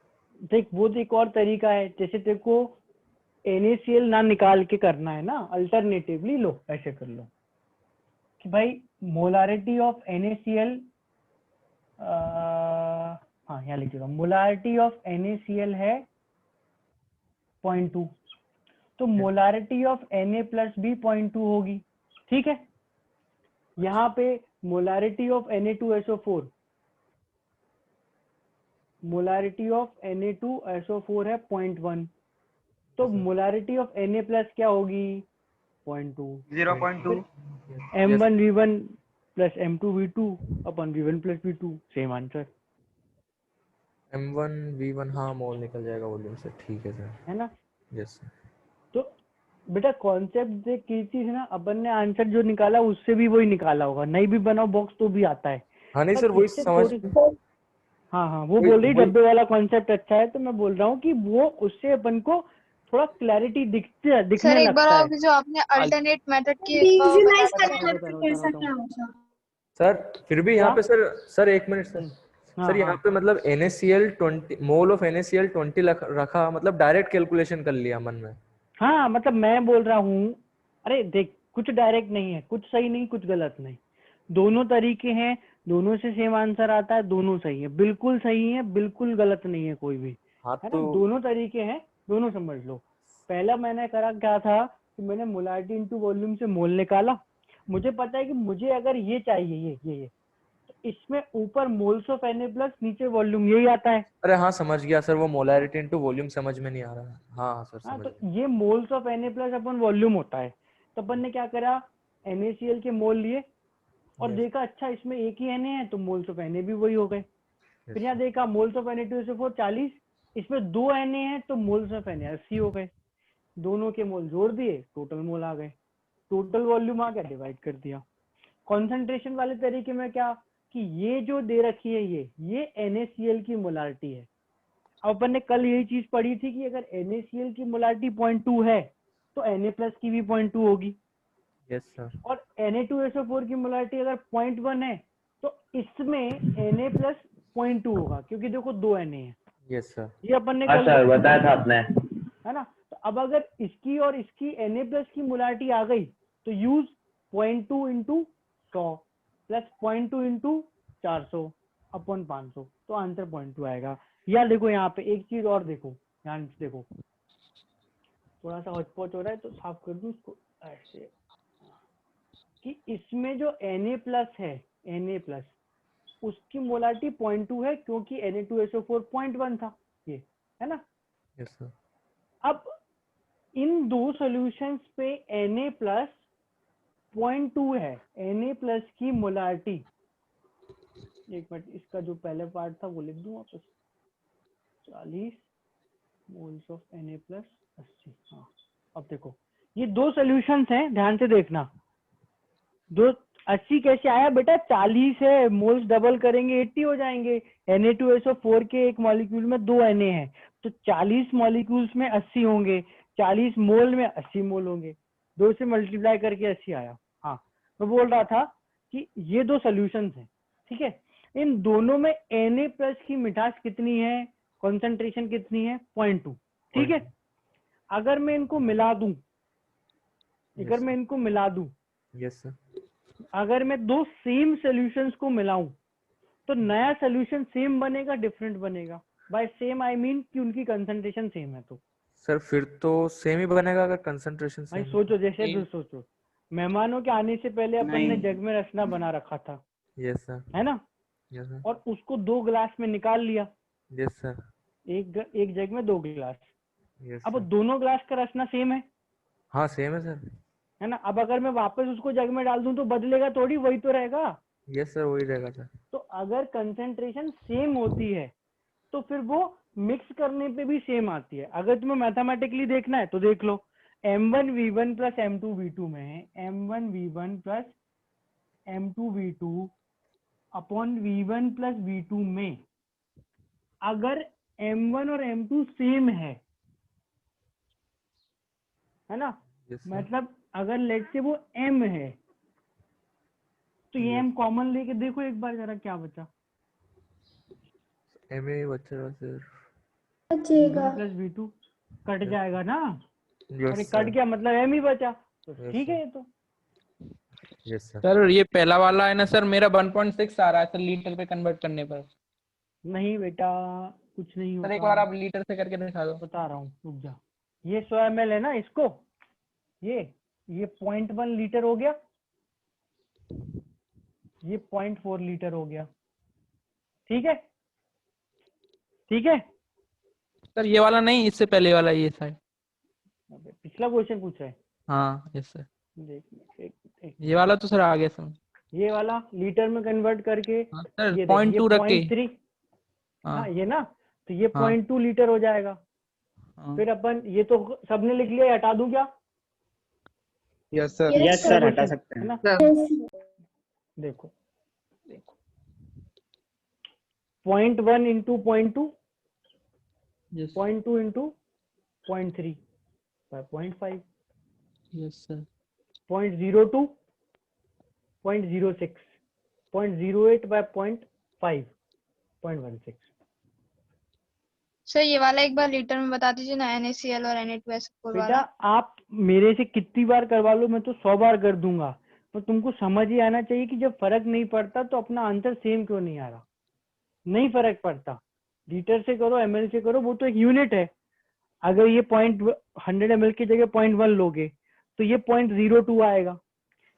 देख वो तो एक और तरीका है, जैसे तेरे को NaCl ना निकाल के करना है ना, अल्टरनेटिवली लो ऐसे कर लो कि भाई मोलारिटी ऑफ NaCl, हाँ यहाँ लिख दूंगा, मोलारिटी ऑफ NaCl है 0.2, तो मोलारिटी ऑफ Na प्लस भी 0.2 होगी, ठीक है। यहाँ पे molarity of Na2SO4, molarity of Na2SO4 है 0.1, तो मोलारिटी ऑफ Na प्लस क्या होगी 0.2, 0.2 M1V1 प्लस M2V2 अपन V1 plus V2, same answer M1V1 हाँ मोल निकल जाएगा वॉल्यूम से, ठीक है सर। है ना। Yes sir. तो बेटा कॉन्सेप्ट देख की चीज है ना, अपन ने आंसर जो निकाला उससे भी वही निकाला होगा, नहीं भी बनाओ बॉक्स तो भी आता है। हाँ नहीं पर सर वही इससे समझ, थोड़ी, हाँ हाँ वो वही- बोल रही वही- डब्बे वाला कॉन्सेप्ट अच्छा है, तो मैं बोल रहा हूँ कि वो उससे अपन को थोड़ा क्लैरिटी सर दिखने एक बार लगता और है। जो आपने अल्टरनेट मेथड की विजुलाइज बता करने दीजिए। में कैसा क्या होगा? सर फिर भी यहाँ क्या? पे सर एक मिनट सर। हाँ सर यहाँ हाँ पे मतलब NaCl 20 मोल ऑफ NaCl 20 रखा, मतलब डायरेक्ट कैलकुलेशन कर लिया मन में। हाँ, मतलब मैं बोल रहा हूँ, अरे देख कुछ डायरेक्ट नहीं है, कुछ सही नहीं कुछ गलत नहीं, दोनों तरीके हैं, दोनों से सेम आंसर आता है, दोनों सही है, बिल्कुल सही है, बिल्कुल गलत नहीं है कोई भी, हाँ है ना। तो दोनों तरीके हैं, दोनों समझ लो। पहला मैंने करा क्या था कि मैंने मोलारिटी इनटू वॉल्यूम से मोल निकाला, मुझे पता है कि मुझे अगर ये चाहिए ये तो इसमें ऊपर मोल्स ऑफ Na प्लस नीचे वॉल्यूम यही आता है। अरे हाँ समझ गया सर, वो मोलैरिटी इनटू वॉल्यूम समझ में नहीं आ रहा। हाँ सर हाँ, समझ तो गया। ये moles of Na plus upon volume होता है, तो अपन ने क्या करा, NaCl के मोल लिए और Yes, देखा अच्छा इसमें एक ही Na है तो मोल्स ऑफ Na भी वही हो गए। yes, फिर यहाँ देखा मोल्स ऑफ Na2SO4 40, इसमें 2 Na है तो मोल्स ऑफ Na 80 हो गए, दोनों के मोल जोड़ दिए टोटल मोल आ गए, टोटल वॉल्यूम आ गया, डिवाइड कर दिया। कॉन्सेंट्रेशन वाले तरीके में क्या कि ये जो दे रखी है ये NaCl की मोलारिटी है। अब अपन ने कल यही चीज पढ़ी थी कि अगर NaCl की मोलारिटी 0.2 है तो Na प्लस की भी 0.2 होगी, yes sir, और Na2SO4 की मोलारिटी अगर 0.1 है तो इसमें Na प्लस 0.2 होगा, क्योंकि देखो 2 Na है, yes sir, ये अपन ने हाँ कल सर बताया था आपने। है ना। तो अब अगर इसकी और इसकी Na प्लस की मोलारिटी आ गई तो use 0.2 into 100 plus 0.2 into 400 upon 500, तो आंसर 0.2 आएगा। या देखो यहाँ पे एक चीज और देखो, ध्यान से देखो, थोड़ा सा हौच-पौच हो रहा है तो साफ कर दूं इसको ऐसे, कि इसमें जो Na प्लस है, Na प्लस उसकी मोलारिटी 0.2 है क्योंकि Na2SO4 0.1 था, ये है ना। yes sir, अब इन दो सॉल्यूशंस पे Na प्लस 0.2 है, Na प्लस की मोलारिटी, एक मिनट इसका जो पहले पार्ट था वो लिख दूं वापस, 40 मोल्स ऑफ Na प्लस 80। हाँ अब देखो ये दो सॉल्यूशंस हैं, ध्यान से देखना, दो 80 कैसे आया बेटा, 40 है, मोल्स डबल करेंगे 80 हो जाएंगे, Na2SO4 के एक मॉलिक्यूल में 2 Na है तो 40 मॉलिक्यूल्स में 80 होंगे, 40 मोल में 80 मोल होंगे, 2 से मल्टीप्लाई करके 80 आया। हाँ मैं बोल रहा था कि ये दो सॉल्यूशंस हैं, ठीक है, इन दोनों में Na प्लस की मिठास कितनी है, कॉन्सेंट्रेशन कितनी है 0.2, ठीक है। अगर मैं इनको मिला दूं, अगर मैं इनको मिला दूं, yes sir, अगर मैं दो सेम सॉल्यूशंस को मिलाऊं तो नया सॉल्यूशन सेम बनेगा डिफरेंट बनेगा, बाय सेम आई मीन कि उनकी कंसंट्रेशन सेम है। तो सर फिर तो सेम ही बनेगा अगर कंसंट्रेशन भाई सेम। सोचो, जैसे तुम सोचो मेहमानों के आने से पहले अपन ने नहीं। जग में रसना बना रखा था, yes sir, है ना, yes sir, और उसको 2 गिलास में निकाल लिया, yes sir, एक जग में 2 गिलास, yes अब sir, दोनों गिलास का रसना सेम हाँ सेम है सर, है ना। अब अगर मैं वापस उसको जग में डाल दूं तो बदलेगा थोड़ी, वही तो रहेगा। yes sir वही रहेगा सर। तो अगर कंसेंट्रेशन सेम होती है तो फिर वो मिक्स करने पे भी सेम आती है। अगर तुम्हें मैथमेटिकली देखना है तो देख लो, M1V1 प्लस M2V2 में M1V1 plus M2V2 upon V1 plus V2 में अगर M1 और M2 सेम है ना, yes sir, मतलब अगर लेट से वो M है तो ये m कॉमन लेके देखो एक बार जरा क्या बचा, MA बचा सिर्फ। बचेगा। प्लस V2 कट जाएगा ना, यस और ये सर, कट गया मतलब m ही बचा, तो Yes, ठीक है sir. ये तो। Yes sir. सर ये पहला वाला है ना सर, मेरा 1.6 आ रहा है सर लीटर पे कन्वर्ट करने पर। नहीं बेटा कुछ नहीं सर एक होता, बार आप लीटर से करके दिखा दो। बता रहा हूँ रुक जा। ये 100 ml है ना, इसको ये 0.1 लीटर हो गया, ये 0.4 लीटर हो गया, ठीक है ठीक है। सर ये वाला नहीं, इससे पहले वाला ये साइड। अबे, पिछला क्वेश्चन पूछ रहा है, हाँ यस सर, देख एक ये वाला तो सर आ गया सर। ये वाला लीटर में कन्वर्ट करके, हाँ सर ये देख ये 0.2 रख के। 0.3, हाँ हाँ ये ना, तो ये हाँ 0.2 लीटर हो जाएगा। हाँ। फिर अपन ये तो सबने लिख लिया, हटा दूं क्या? Yes sir. Yes, yes sir. Sir, हटा सकते है हैं। ना, Yes. देखो देखो 0.1 into 0.2, yes 0.2 into 0.3 by 0.5, yes sir 0.02, 0.06, 0.08 by 0.5, 0.16। Sir ये वाला एक बार लीटर में बता दीजिए ना, NaCl और Na2SO4 बेटा वाला। आप मेरे से कितनी बार करवा लो, मैं तो 100 बार कर दूंगा, तो तुमको समझ ही आना चाहिए कि जब फर्क नहीं पड़ता तो अपना आंसर सेम क्यों नहीं आ रहा। नहीं फर्क पड़ता, लीटर से करो ml से करो, वो तो एक यूनिट है। अगर ये 100 ml की जगह 0.1 लोगे तो ये 0.02 आएगा,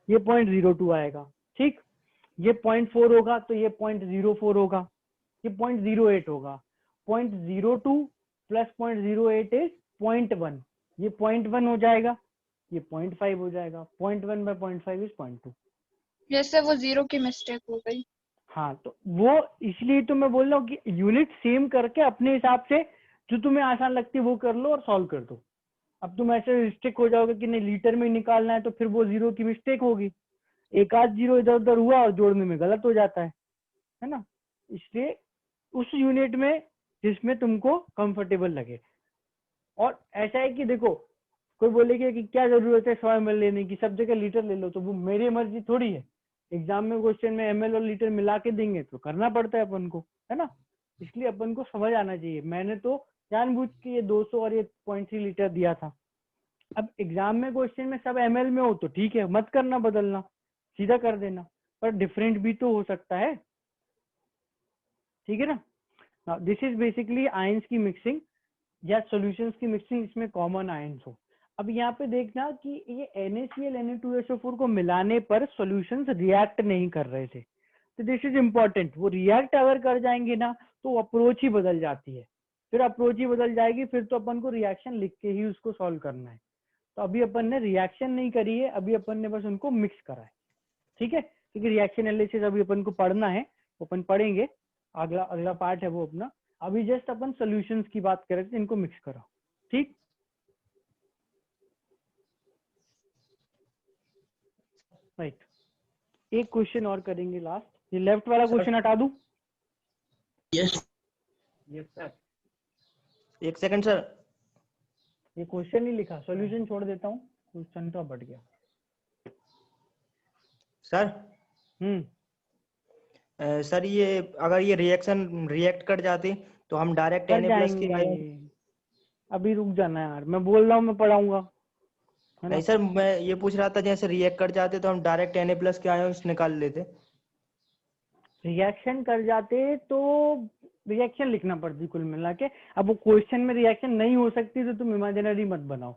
ये 0.02 आएगा, ठीक। ये 0.4 होगा तो ये 0.04 होगा, ये 0.08 होगा। 0.02 प्लस 0.08 इज 0.1, ये 0.1 हो जाएगा, ये 0.5 हो जाएगा। 0.1 बाय 0.5 इज 0.2। जैसे वो 0 की मिस्टेक हो गई। हाँ तो वो इसलिए तो मैं बोल रहा हूँ कि यूनिट सेम करके अपने हिसाब से जो तुम्हें आसान लगती है वो कर लो और सॉल्व कर दो। अब तुम ऐसे रिस्ट्रिक्ट हो जाओगे कि नहीं लीटर में ही निकालना है, तो फिर वो 0 की मिस्टेक होगी, एक आध 0 इधर उधर हुआ और जोड़ने में गलत हो जाता है ना। इसलिए उस यूनिट में जिसमें तुमको कंफर्टेबल लगे। और ऐसा है कि देखो कोई बोलेगा कि क्या जरूरत है 100 ml लेने की, सब जगह लीटर ले लो, तो वो मेरी मर्जी थोड़ी है। एग्जाम में क्वेश्चन में ml और लीटर मिला के देंगे तो करना पड़ता है अपन को, है ना। इसलिए अपन को समझ आना चाहिए। मैंने तो जानबूझ के ये 200 और ये 0.3 लीटर दिया था। अब एग्जाम में क्वेश्चन में सब ml में हो तो ठीक है, मत करना, बदलना, सीधा कर देना, पर डिफरेंट भी तो हो सकता है, ठीक है ना। दिस इज बेसिकली आयंस की मिक्सिंग या सॉल्यूशंस की मिक्सिंग, इसमें कॉमन आयंस हो। अब यहाँ पे देखना कि ये NaCl Na2SO4 को मिलाने पर सॉल्यूशंस रिएक्ट नहीं कर रहे थे, तो दिस इज इम्पोर्टेंट। वो रिएक्ट अगर कर जाएंगे ना तो अप्रोच ही बदल जाती है, फिर अप्रोच ही बदल जाएगी, फिर तो अपन को रिएक्शन लिख के ही उसको सॉल्व करना है। तो अभी अपन ने रिएक्शन नहीं करी है, अभी अपन ने बस उनको मिक्स करा है, ठीक है। क्योंकि रिएक्शन एनालिसिस अभी अपन को पढ़ना है, अपन पढ़ेंगे, अगला पार्ट है वो अपना। अभी जस्ट अपन सॉल्यूशंस की बात कर रहे थे, इनको मिक्स करो, ठीक। राइट, एक क्वेश्चन और करेंगे लास्ट, ये लेफ्ट वाला क्वेश्चन हटा दूं? यस सर, एक सेकंड सर। ये क्वेश्चन नहीं लिखा, सॉल्यूशन छोड़ देता हूँ, क्वेश्चन तो बढ़ गया। सर सर ये अगर ये रिएक्शन रिएक्ट कर जाती तो हम डायरेक्ट कर Na+ के आयन। जाएंगे, अभी रुक जाना यार, मैं बोल रहा हूँ मैं पढ़ाऊंगा, है ना। नहीं सर, मैं ये पूछ रहा था जैसे रिएक्ट कर जाते तो हम डायरेक्ट Na+ के आयन निकाल लेते। रिएक्शन कर जाते तो रिएक्शन लिखना पड़ती कुल मिला के। अब वो क्वेश्चन में रिएक्शन नहीं हो सकती तो तुम इमेजिनरी मत बनाओ।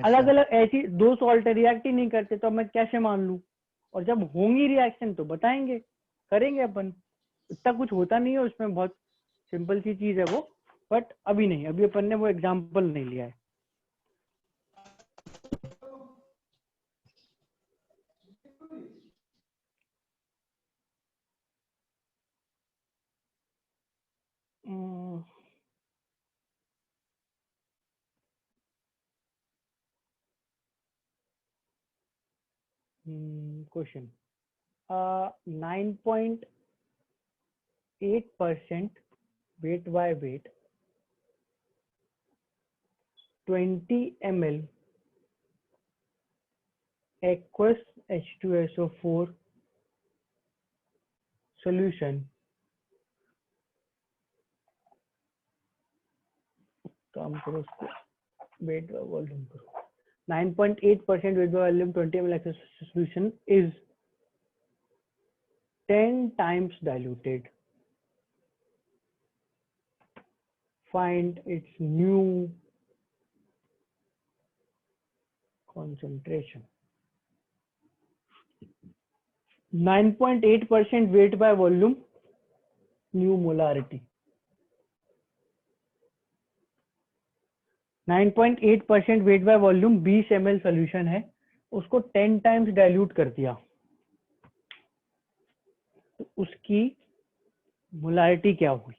अलग अलग ऐसी दो सॉल्ट रिएक्ट ही नहीं करते तो मैं कैसे मान लूं, और जब होंगी रिएक्शन तो बताएंगे, करेंगे अपन। इतना कुछ होता नहीं है उसमें, बहुत सिंपल सी चीज है वो, बट अभी नहीं, अभी अपन ने वो एग्जाम्पल नहीं लिया है। Question 9.8% weight by weight 20 ml aqueous H2SO4 solution काम करो उसको weight by volume करो 9.8% weight by volume 20 ml aqueous solution is 10 times diluted. Find its new concentration. 9.8% weight by volume, new molarity. 9.8% weight by volume 20 ml solution है, उसको 10 times dilute कर दिया, तो उसकी molarity क्या हुई?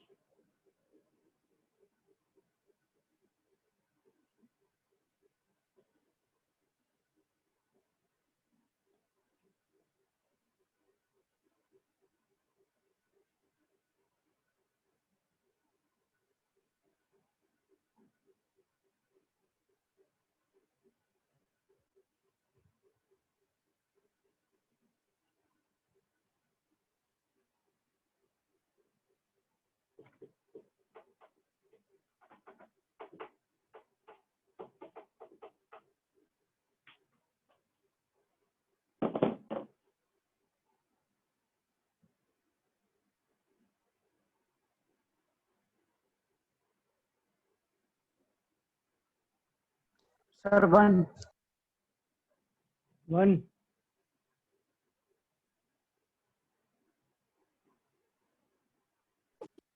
सर 1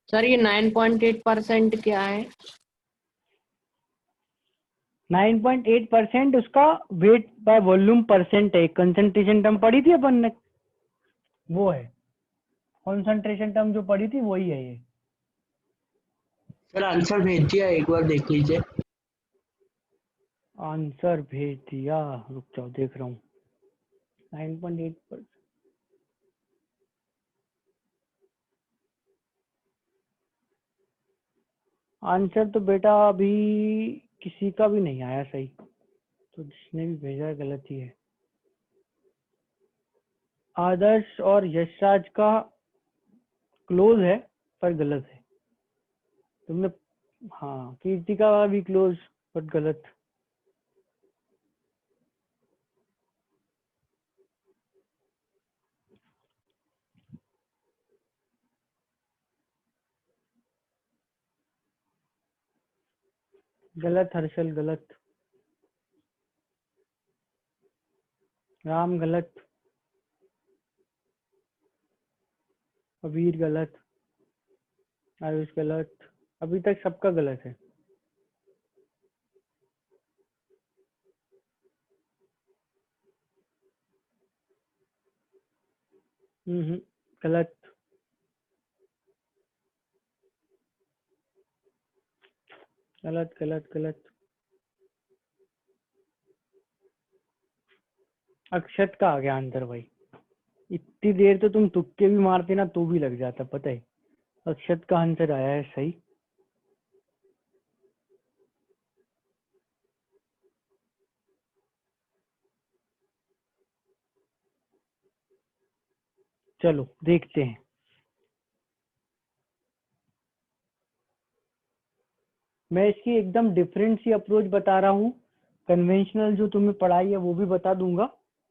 सर ये 9.8% क्या है? 9.8% उसका वेट बाय वॉल्यूम परसेंट है, कंसंट्रेशन टर्म पढ़ी थी अपन ने, वो है कंसंट्रेशन टर्म जो पढ़ी थी वही है ये। सर आंसर भेज दिया, एक बार देख लीजिए। आंसर भेज दिया, रुक जाओ देख रहा हूँ। 9.8%। आंसर तो बेटा अभी किसी का भी नहीं आया सही, तो जिसने भी भेजा है गलत ही है। आदर्श और यशराज का क्लोज है पर गलत है। तुमने हाँ कीर्ति का भी क्लोज पर गलत। गलत हर्षल गलत, राम गलत, कबीर गलत, आयुष गलत, अभी तक सबका गलत है। गलत, गलत गलत गलत। अक्षत का आ गया आंसर भाई, इतनी देर तो तुम तुक्के भी मारते ना तो भी लग जाता, पता है। अक्षत का आंसर आया है सही। चलो देखते हैं। मैं इसकी एकदम डिफरेंट सी अप्रोच बता रहा हूँ। कन्वेंशनल जो तुम्हें पढ़ाई है वो भी बता दूंगा,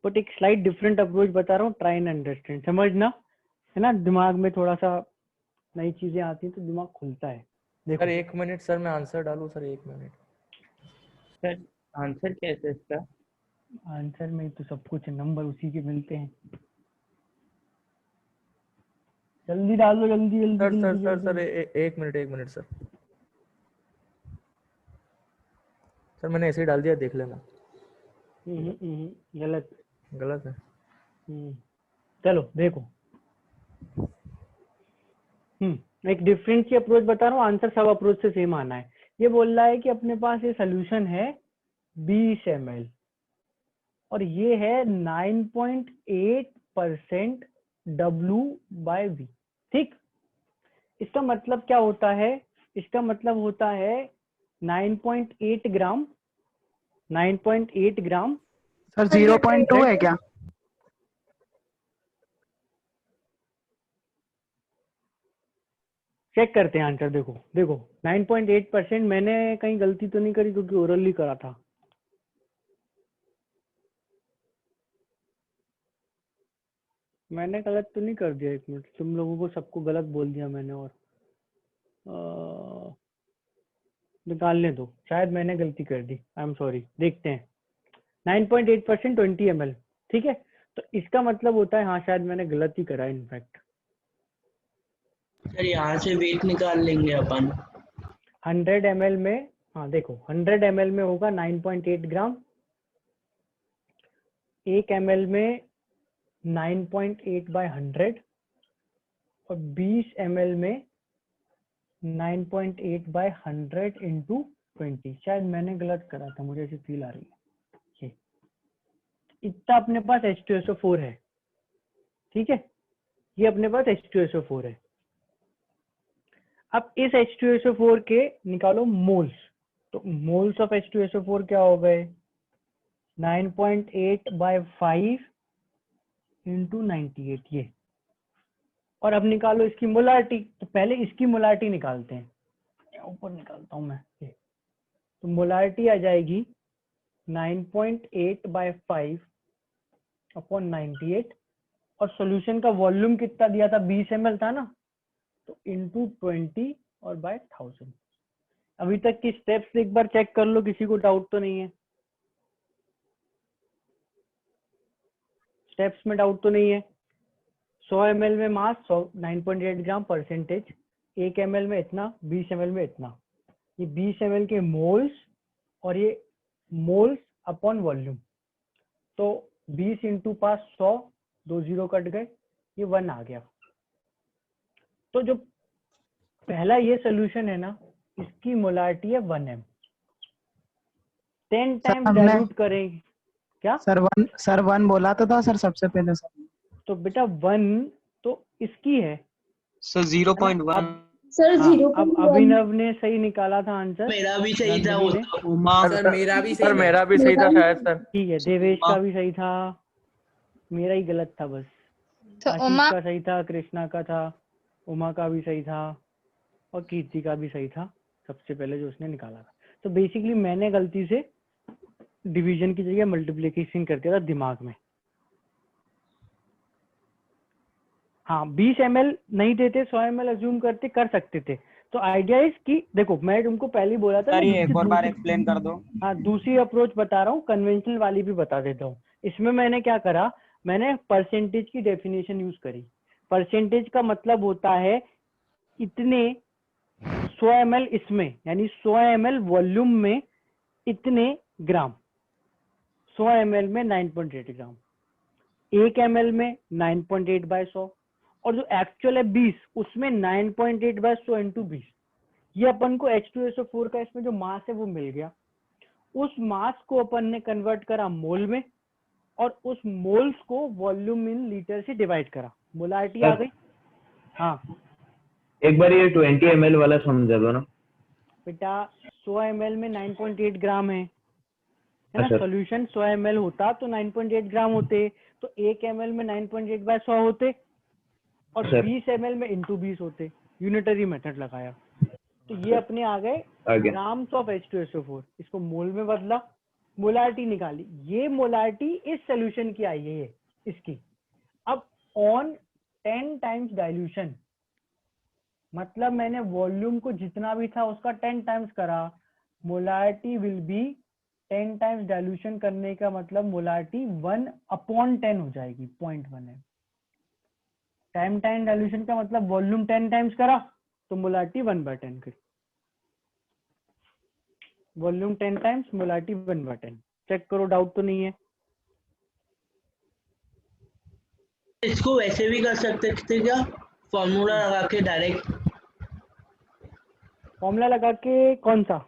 बट एक स्लाइट डिफरेंट अप्रोच बता रहा हूँ। ट्राई एंड अंडरस्टैंड, समझना है ना। दिमाग में थोड़ा सा नई चीजें आती हैं तो दिमाग खुलता है। देखो सर 1 मिनट सर, मैं आंसर डालूं सर? 1 मिनट सर आंसर कैसे इसका? आंसर में तो सब कुछ है, नंबर उसी के मिलते हैं। जल्दी डाल दो, जल्दी जल्दी सर जल्दी सर जल्दी। Sir 1 minute 1 minute sir. Sir मैंने ऐसे ही डाल दिया, देख लेना। गलत गलत है। चलो देखो, एक डिफरेंट सी अप्रोच बता रहा हूँ, आंसर सब अप्रोच से सेम आना है। ये बोल रहा है कि अपने पास ये सोल्यूशन है 20 ml और ये है 9.8% W/V, ठीक। इसका मतलब क्या होता है? इसका मतलब होता है 9.8 ग्राम, 9.8 ग्राम। सर 0.2 है क्या? चेक करते हैं आंसर। देखो देखो 9.8% मैंने कहीं गलती तो नहीं करी क्योंकि ओरली करा था। मैंने गलत तो नहीं कर दिया? एक मिनट, तुम लोगों को सबको गलत बोल दिया मैंने। और निकालने दो, शायद मैंने गलती कर दी, आई एम सॉरी। देखते हैं 9.8% 20 ml, ठीक है। तो इसका मतलब होता है, हाँ शायद मैंने गलत ही करा इनफैक्ट। सर यहाँ से वेट निकाल लेंगे अपन। 100 ml में, हाँ देखो 100 ml में होगा 9.8 ग्राम, 1 ml में 9.8 बाय 100 और 20 ml में 9.8 बाय 100 इंटू 20। शायद मैंने गलत करा था, मुझे ऐसी फील आ रही है। ये इतना अपने पास H2SO4 है, ठीक है, ये अपने पास H2SO4 है। अब इस H2SO4 के निकालो मोल्स। तो मोल्स ऑफ H2SO4 क्या हो गए? 9.8 बाय 5 इंटू 98, ये। और अब निकालो इसकी मोलारिटी। तो पहले इसकी मोलारिटी निकालते हैं, ऊपर निकालता हूं मैं ये। तो मोलारिटी आ जाएगी 9.8 बाय 5 अपॉन 98, और सॉल्यूशन का वॉल्यूम कितना दिया था? 20 ml था ना, तो इंटू 20 और बाय 1000। अभी तक की स्टेप्स एक बार चेक कर लो, किसी को डाउट तो नहीं है? स्टेप्स में डाउट तो नहीं है? 100 ml में मास 9.8 ग्राम परसेंटेज, 1 ml में इतना, 20 ml में इतना। ये 20 ml के मोल्स और ये मोल्स अपॉन वॉल्यूम। तो 20 इंटू पास 100, 2 जीरो कट गए, ये 1 आ गया। तो जो पहला ये सोल्यूशन है ना, इसकी मोलारिटी है 1m। 10 टाइम्स डाइल्यूट करेंगे क्या? सर वन बोला तो था सर सबसे पहले सर। तो बेटा 1 तो इसकी है सर 0.1। सर हाँ, 0.1। अब अभिनव ने सही निकाला था आंसर। मेरा भी सही था नंदिनी वो ने। सर मेरा भी सही, मेरा भी सही था शायद सर। ठीक है, देवेश का भी सही था, मेरा ही गलत था बस। तो आशीष उमा का सही था, कृष्णा का था, उमा का भी सही था, और कीर्ति का भी सही था सबसे पहले जो उसने निकाला था। तो बेसिकली मैंने गलती से डिवीजन की जगह मल्टीप्लिकेशन कर दिया था दिमाग में। हाँ 20 ml नहीं देते, 100 ml अज्यूम करते, कर सकते थे। तो आइडिया इज कि देखो मैं तुमको पहले ही बोला था, सर मैं ये एक और बार दूसरी- एक्सप्लेन कर दो। हाँ दूसरी अप्रोच बता रहा हूँ, कन्वेंशनल वाली भी बता देता हूँ। इसमें मैंने क्या करा, मैंने परसेंटेज की डेफिनेशन यूज करी। परसेंटेज का मतलब होता है इतने 100 ml इसमें, यानी 100 ml वॉल्यूम में इतने ग्राम। 100 ml में 9.8 ग्राम, 1 ml में 9.8 बाय 100, और जो एक्चुअल है 20, उसमें 9.8 बाय 100 इंटू 20। ये अपन को H2SO4 का इसमें जो मास है वो मिल गया। उस मास को अपन ने कन्वर्ट करा मोल में, और उस मोल्स को वॉल्यूम इन लीटर से डिवाइड करा, मोलारिटी आ गई। हाँ एक बार ये 20 ml वाला समझा दो ना बेटा, 100 ml में 9.8 ग्राम है ना। अच्छा। सॉल्यूशन 100 ml होता तो 9.8 ग्राम होते, तो 1 ml में 9.8 बाय 100 होते, और सर। 20 ml में इंटू 20 होते। यूनिटरी मेथड लगाया, तो ये अपने आ गए आगे। Grams of H2SO4। इसको मोल में बदला, मोलारिटी निकाली। ये मोलारिटी इस सोल्यूशन की आई है, ये इसकी। अब ऑन 10 टाइम्स डाइल्यूशन, मतलब मैंने वॉल्यूम को जितना भी था उसका 10 टाइम्स करा, molarity will be 10 times dilution करने का मतलब मोलारिटी 1/10 हो जाएगी, 0.1 है। टाइम डाइल्यूशन का मतलब वॉल्यूम 10 टाइम्स करा तो मोलारिटी 1/10 की। Volume 10 times, molarity 1/10। चेक करो, डाउट तो नहीं है? इसको वैसे भी कर सकते थे क्या, फॉर्मूला लगा के डायरेक्ट? फॉर्मूला लगा के कौन सा?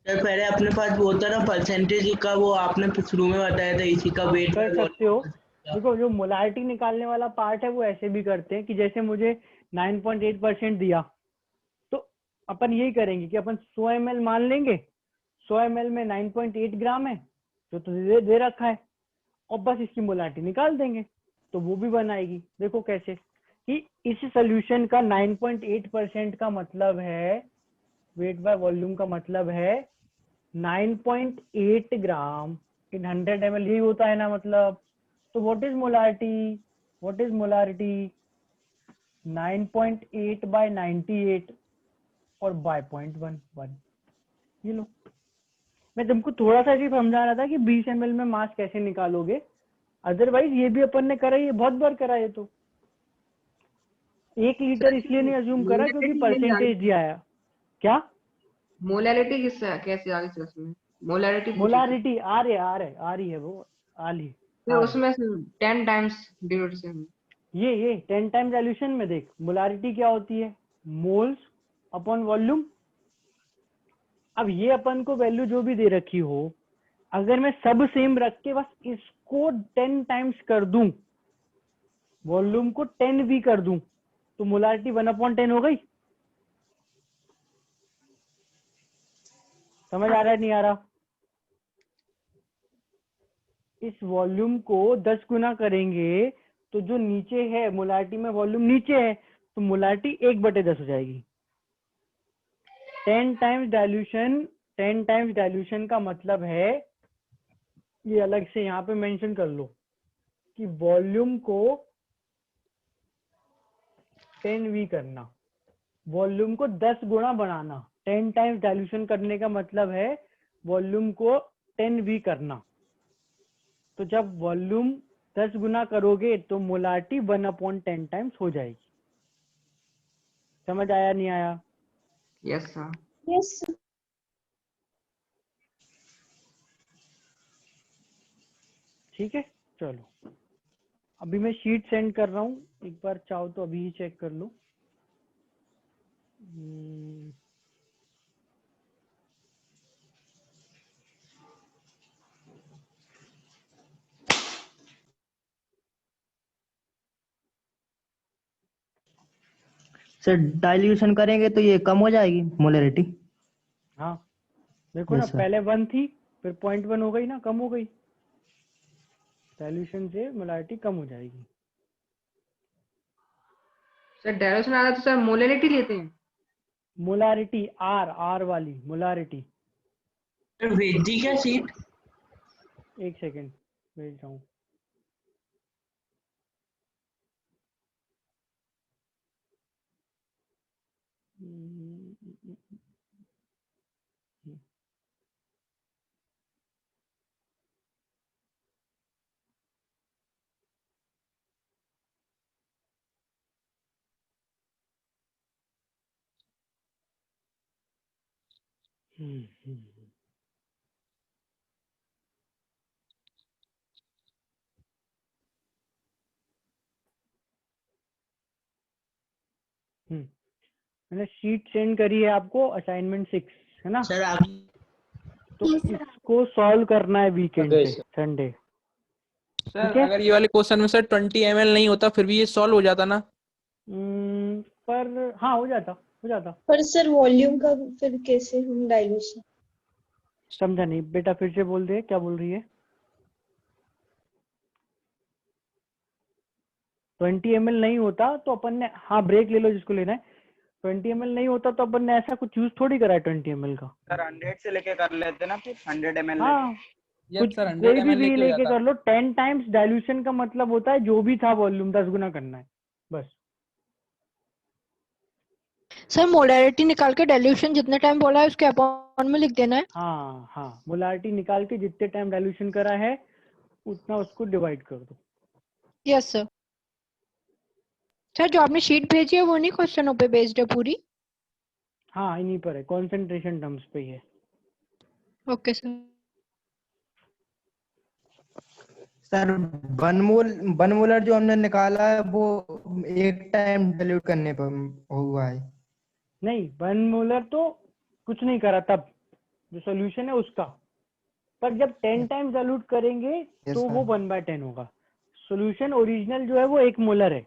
सर पहले अपने पास वो होता ना परसेंटेज का, वो आपने शुरू में बताया था इसी का वेट कर सकते हो। देखो जो मोलारिटी निकालने वाला पार्ट है वो ऐसे भी करते हैं कि जैसे मुझे 9.8% दिया, तो अपन यही करेंगे कि अपन 100 ml मान लेंगे, 100 ml में 9.8 ग्राम है जो तो दे रखा है, और बस इसकी मोलारिटी निकाल देंगे, तो वो भी बनाएगी। देखो कैसे, कि इस सॉल्यूशन का 9.8% का मतलब है, वेट बाय वॉल्यूम का मतलब है 9.8 ग्राम इन 100 ml, यही होता है ना मतलब। तो what is molarity, what is molarity, 9.8 by 98 और बाय 0.11। ये लो, मैं तुमको थोड़ा सा ऐसे समझा रहा था कि 20 ml में मास कैसे निकालोगे, अदरवाइज ये भी अपन ने करा, ये बहुत बार करा। ये तो 1 लीटर इसलिए नहीं अज्यूम करा क्योंकि परसेंटेज दिया है। क्या मोलैलिटी किससे कैसे आ गई उसमें? मोलैलिटी मोलारिटी आ रही है वो आली तो उसमें 10 टाइम्स डिवाइड से ये 10 टाइम्स सॉल्यूशन में देख, मोलारिटी क्या होती है, मोल्स अपॉन वॉल्यूम। अब ये अपन को वैल्यू जो भी दे रखी हो, अगर मैं सब सेम रख के बस इसको 10 टाइम्स कर दूं, वॉल्यूम को 10 भी कर दूं, तो मोलारिटी 1/10 हो गई। समझ आ रहा है नहीं आ रहा? इस वॉल्यूम को 10 गुना करेंगे तो जो नीचे है मोलारिटी में वॉल्यूम नीचे है, तो मोलारिटी 1/10 हो जाएगी। 10 टाइम्स डाइल्यूशन का मतलब है, ये अलग से यहाँ पे मेंशन कर लो कि वॉल्यूम को 10V करना, वॉल्यूम को 10 गुना बढ़ाना। 10 टाइम्स डाइल्यूशन करने का मतलब है वॉल्यूम को 10V करना। तो जब वॉल्यूम 10 गुना करोगे तो मोलारिटी 1/10 टाइम्स हो जाएगी। समझ आया नहीं आया? Yes sir. यस ठीक है, चलो अभी मैं शीट सेंड कर रहा हूँ, एक बार चाहो तो अभी ही चेक कर लो। सर डाइल्यूशन करेंगे तो ये कम हो जाएगी मोलैरिटी? हाँ देखो ना, Yes, sir. पहले 1 थी, फिर 0.1 हो गई ना, कम हो गई। डाइल्यूशन से मोलारिटी कम हो जाएगी। सर डायरेक्शन आ रहा तो सर मोलैलिटी लेते हैं। मोलारिटी आर वाली मोलारिटी। भेज दी क्या सीट? एक सेकेंड भेज रहा हूँ। मैंने शीट सेंड करी है आपको, असाइनमेंट 6 है ना सर आप तो इसको सॉल्व करना है वीकेंड Okay, पे, sir. संडे। सर ठीक है, अगर ये वाले क्वेश्चन में सर 20 ml नहीं होता फिर भी ये सॉल्व हो जाता ना? पर हाँ हो जाता। पर सर वॉल्यूम का फिर कैसे हम डाइल्यूशन? समझा नहीं बेटा, फिर से बोल दे, क्या बोल रही है? 20 ml नहीं होता तो अपन ने, हाँ ब्रेक ले लो जिसको लेना है। 20 ml नहीं होता तो अपन ने ऐसा कुछ यूज थोड़ी करा है 20 ml का। सर 100 से लेके कर लेते ना, फिर 100 ml हाँ Yes, कुछ sir, 100 कोई भी ml लेके हो लेके जाता। कर लो। 10 टाइम्स डाइल्यूशन का मतलब होता है जो भी था वॉल्यूम 10 गुना करना है बस। सर मोलैरिटी निकाल के डाइल्यूशन जितने टाइम बोला है उसके अपॉन में लिख देना है। हाँ मोलारिटी निकाल के जितने टाइम डाइल्यूशन करा है उतना उसको डिवाइड कर दो। Yes sir. सर जो आपने शीट भेजी है वो नहीं क्वेश्चनों पे बेस्ड है पूरी? हाँ इन्हीं पर है, कॉन्सेंट्रेशन टर्म्स पे ही है। Okay sir. Sir one molar जो हमने निकाला है वो एक टाइम डाइल्यूट करने पर हुआ है। नहीं 1 मोलर तो कुछ नहीं करा तब, जो सोल्यूशन है उसका। पर जब 10 टाइम्स डाइल्यूट करेंगे तो वो 1/10 होगा। सोल्यूशन ओरिजिनल जो है वो 1 मोलर है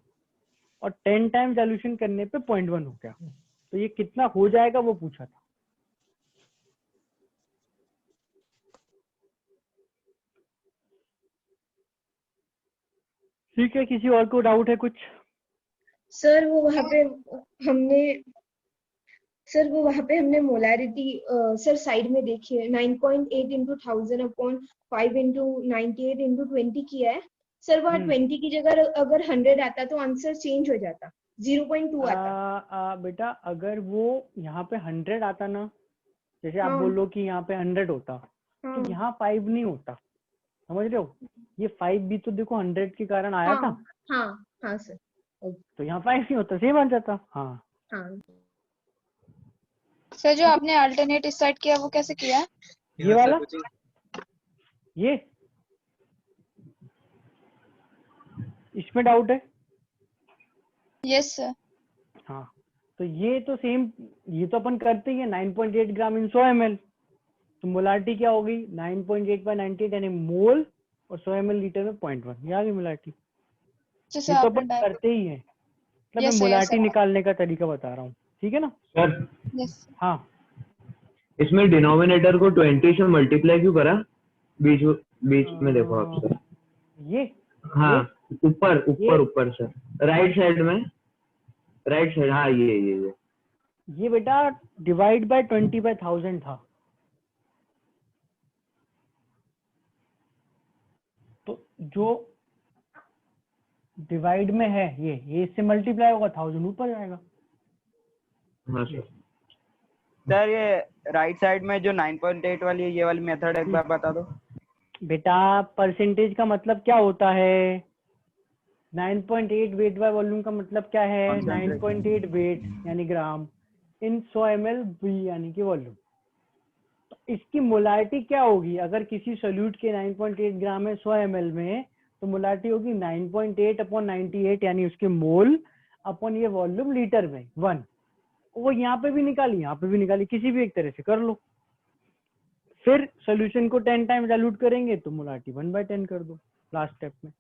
और 10 टाइम्स डाइल्यूशन करने पे 0.1 हो गया। तो ये कितना हो जाएगा वो पूछा था। ठीक है, किसी और को डाउट है कुछ? सर वो वहाँ पे हमने मोलारिटी सर साइड में देखिए 9.8 into 1000 upon 5 into 98 into 20 किया है सर। वहाँ 20 की जगह अगर 100 आता तो आंसर चेंज हो जाता, 0.2 आता। बेटा अगर वो यहाँ पे 100 आता ना, जैसे आप हाँ। बोलो कि यहाँ पे 100 होता हाँ। तो यहाँ 5 नहीं होता, समझ रहे हो? ये 5 भी तो देखो 100 के कारण आया था। हाँ हाँ सर। तो यहाँ 5 नहीं होता, सेम आ जाता। हाँ हाँ सर जो आपने अल्टरनेट स्टार्ट किया वो कैसे किया? ये वाला, ये इसमें डाउट है? Yes sir. हाँ तो ये तो सेम, ये तो अपन करते ही है 9.8 ग्राम इन 100 ml। तो मोलारिटी क्या होगी 9.8 by 98 यानी मोल, और 100 ml लीटर में 0.1, ये आ गई मोलारिटी। ये तो अपन करते ही है, मतलब मैं मोलारिटी निकालने का तरीका बता रहा हूँ, ठीक है ना सर? यस। हाँ इसमें डिनोमिनेटर को 20 से मल्टीप्लाई क्यों करा? बीच में देखो आप सर, ये हाँ ऊपर सर, राइट साइड में, राइट साइड, हाँ ये बेटा डिवाइड बाय 20/1000 था। तो जो डिवाइड में है ये इससे मल्टीप्लाई होगा, 1000 ऊपर जाएगा। हाँ सर। सर ये राइट साइड में जो 9.8 वाली है, ये वाली मेथड एक बार बता दो। बेटा परसेंटेज का मतलब क्या होता है? 9.8 वेट बाय वॉल्यूम का मतलब क्या है? 9.8 वेट यानी ग्राम इन 100 ml V यानी कि वॉल्यूम। तो इसकी मोलारिटी क्या होगी? अगर किसी सोल्यूट के 9.8 ग्राम है 100 ml में, तो मोलारिटी होगी 9.8 अपॉन 98 यानी उसके मोल अपॉन ये वॉल्यूम लीटर में 1। वो यहाँ पे भी निकाली, यहाँ पे भी निकाली, किसी भी एक तरह से कर लो। फिर सोल्यूशन को 10 टाइम डाइल्यूट करेंगे तो मोलारिटी 1/10 कर दो लास्ट स्टेप में।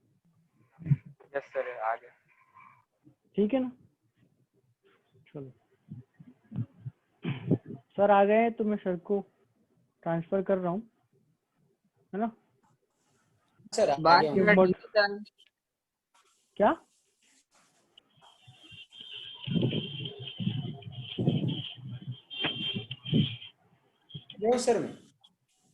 यस सर, आ गया। ठीक है ना? चलो सर आ गए तो मैं सर को ट्रांसफर कर रहा हूँ, है ना सर? क्या? सर में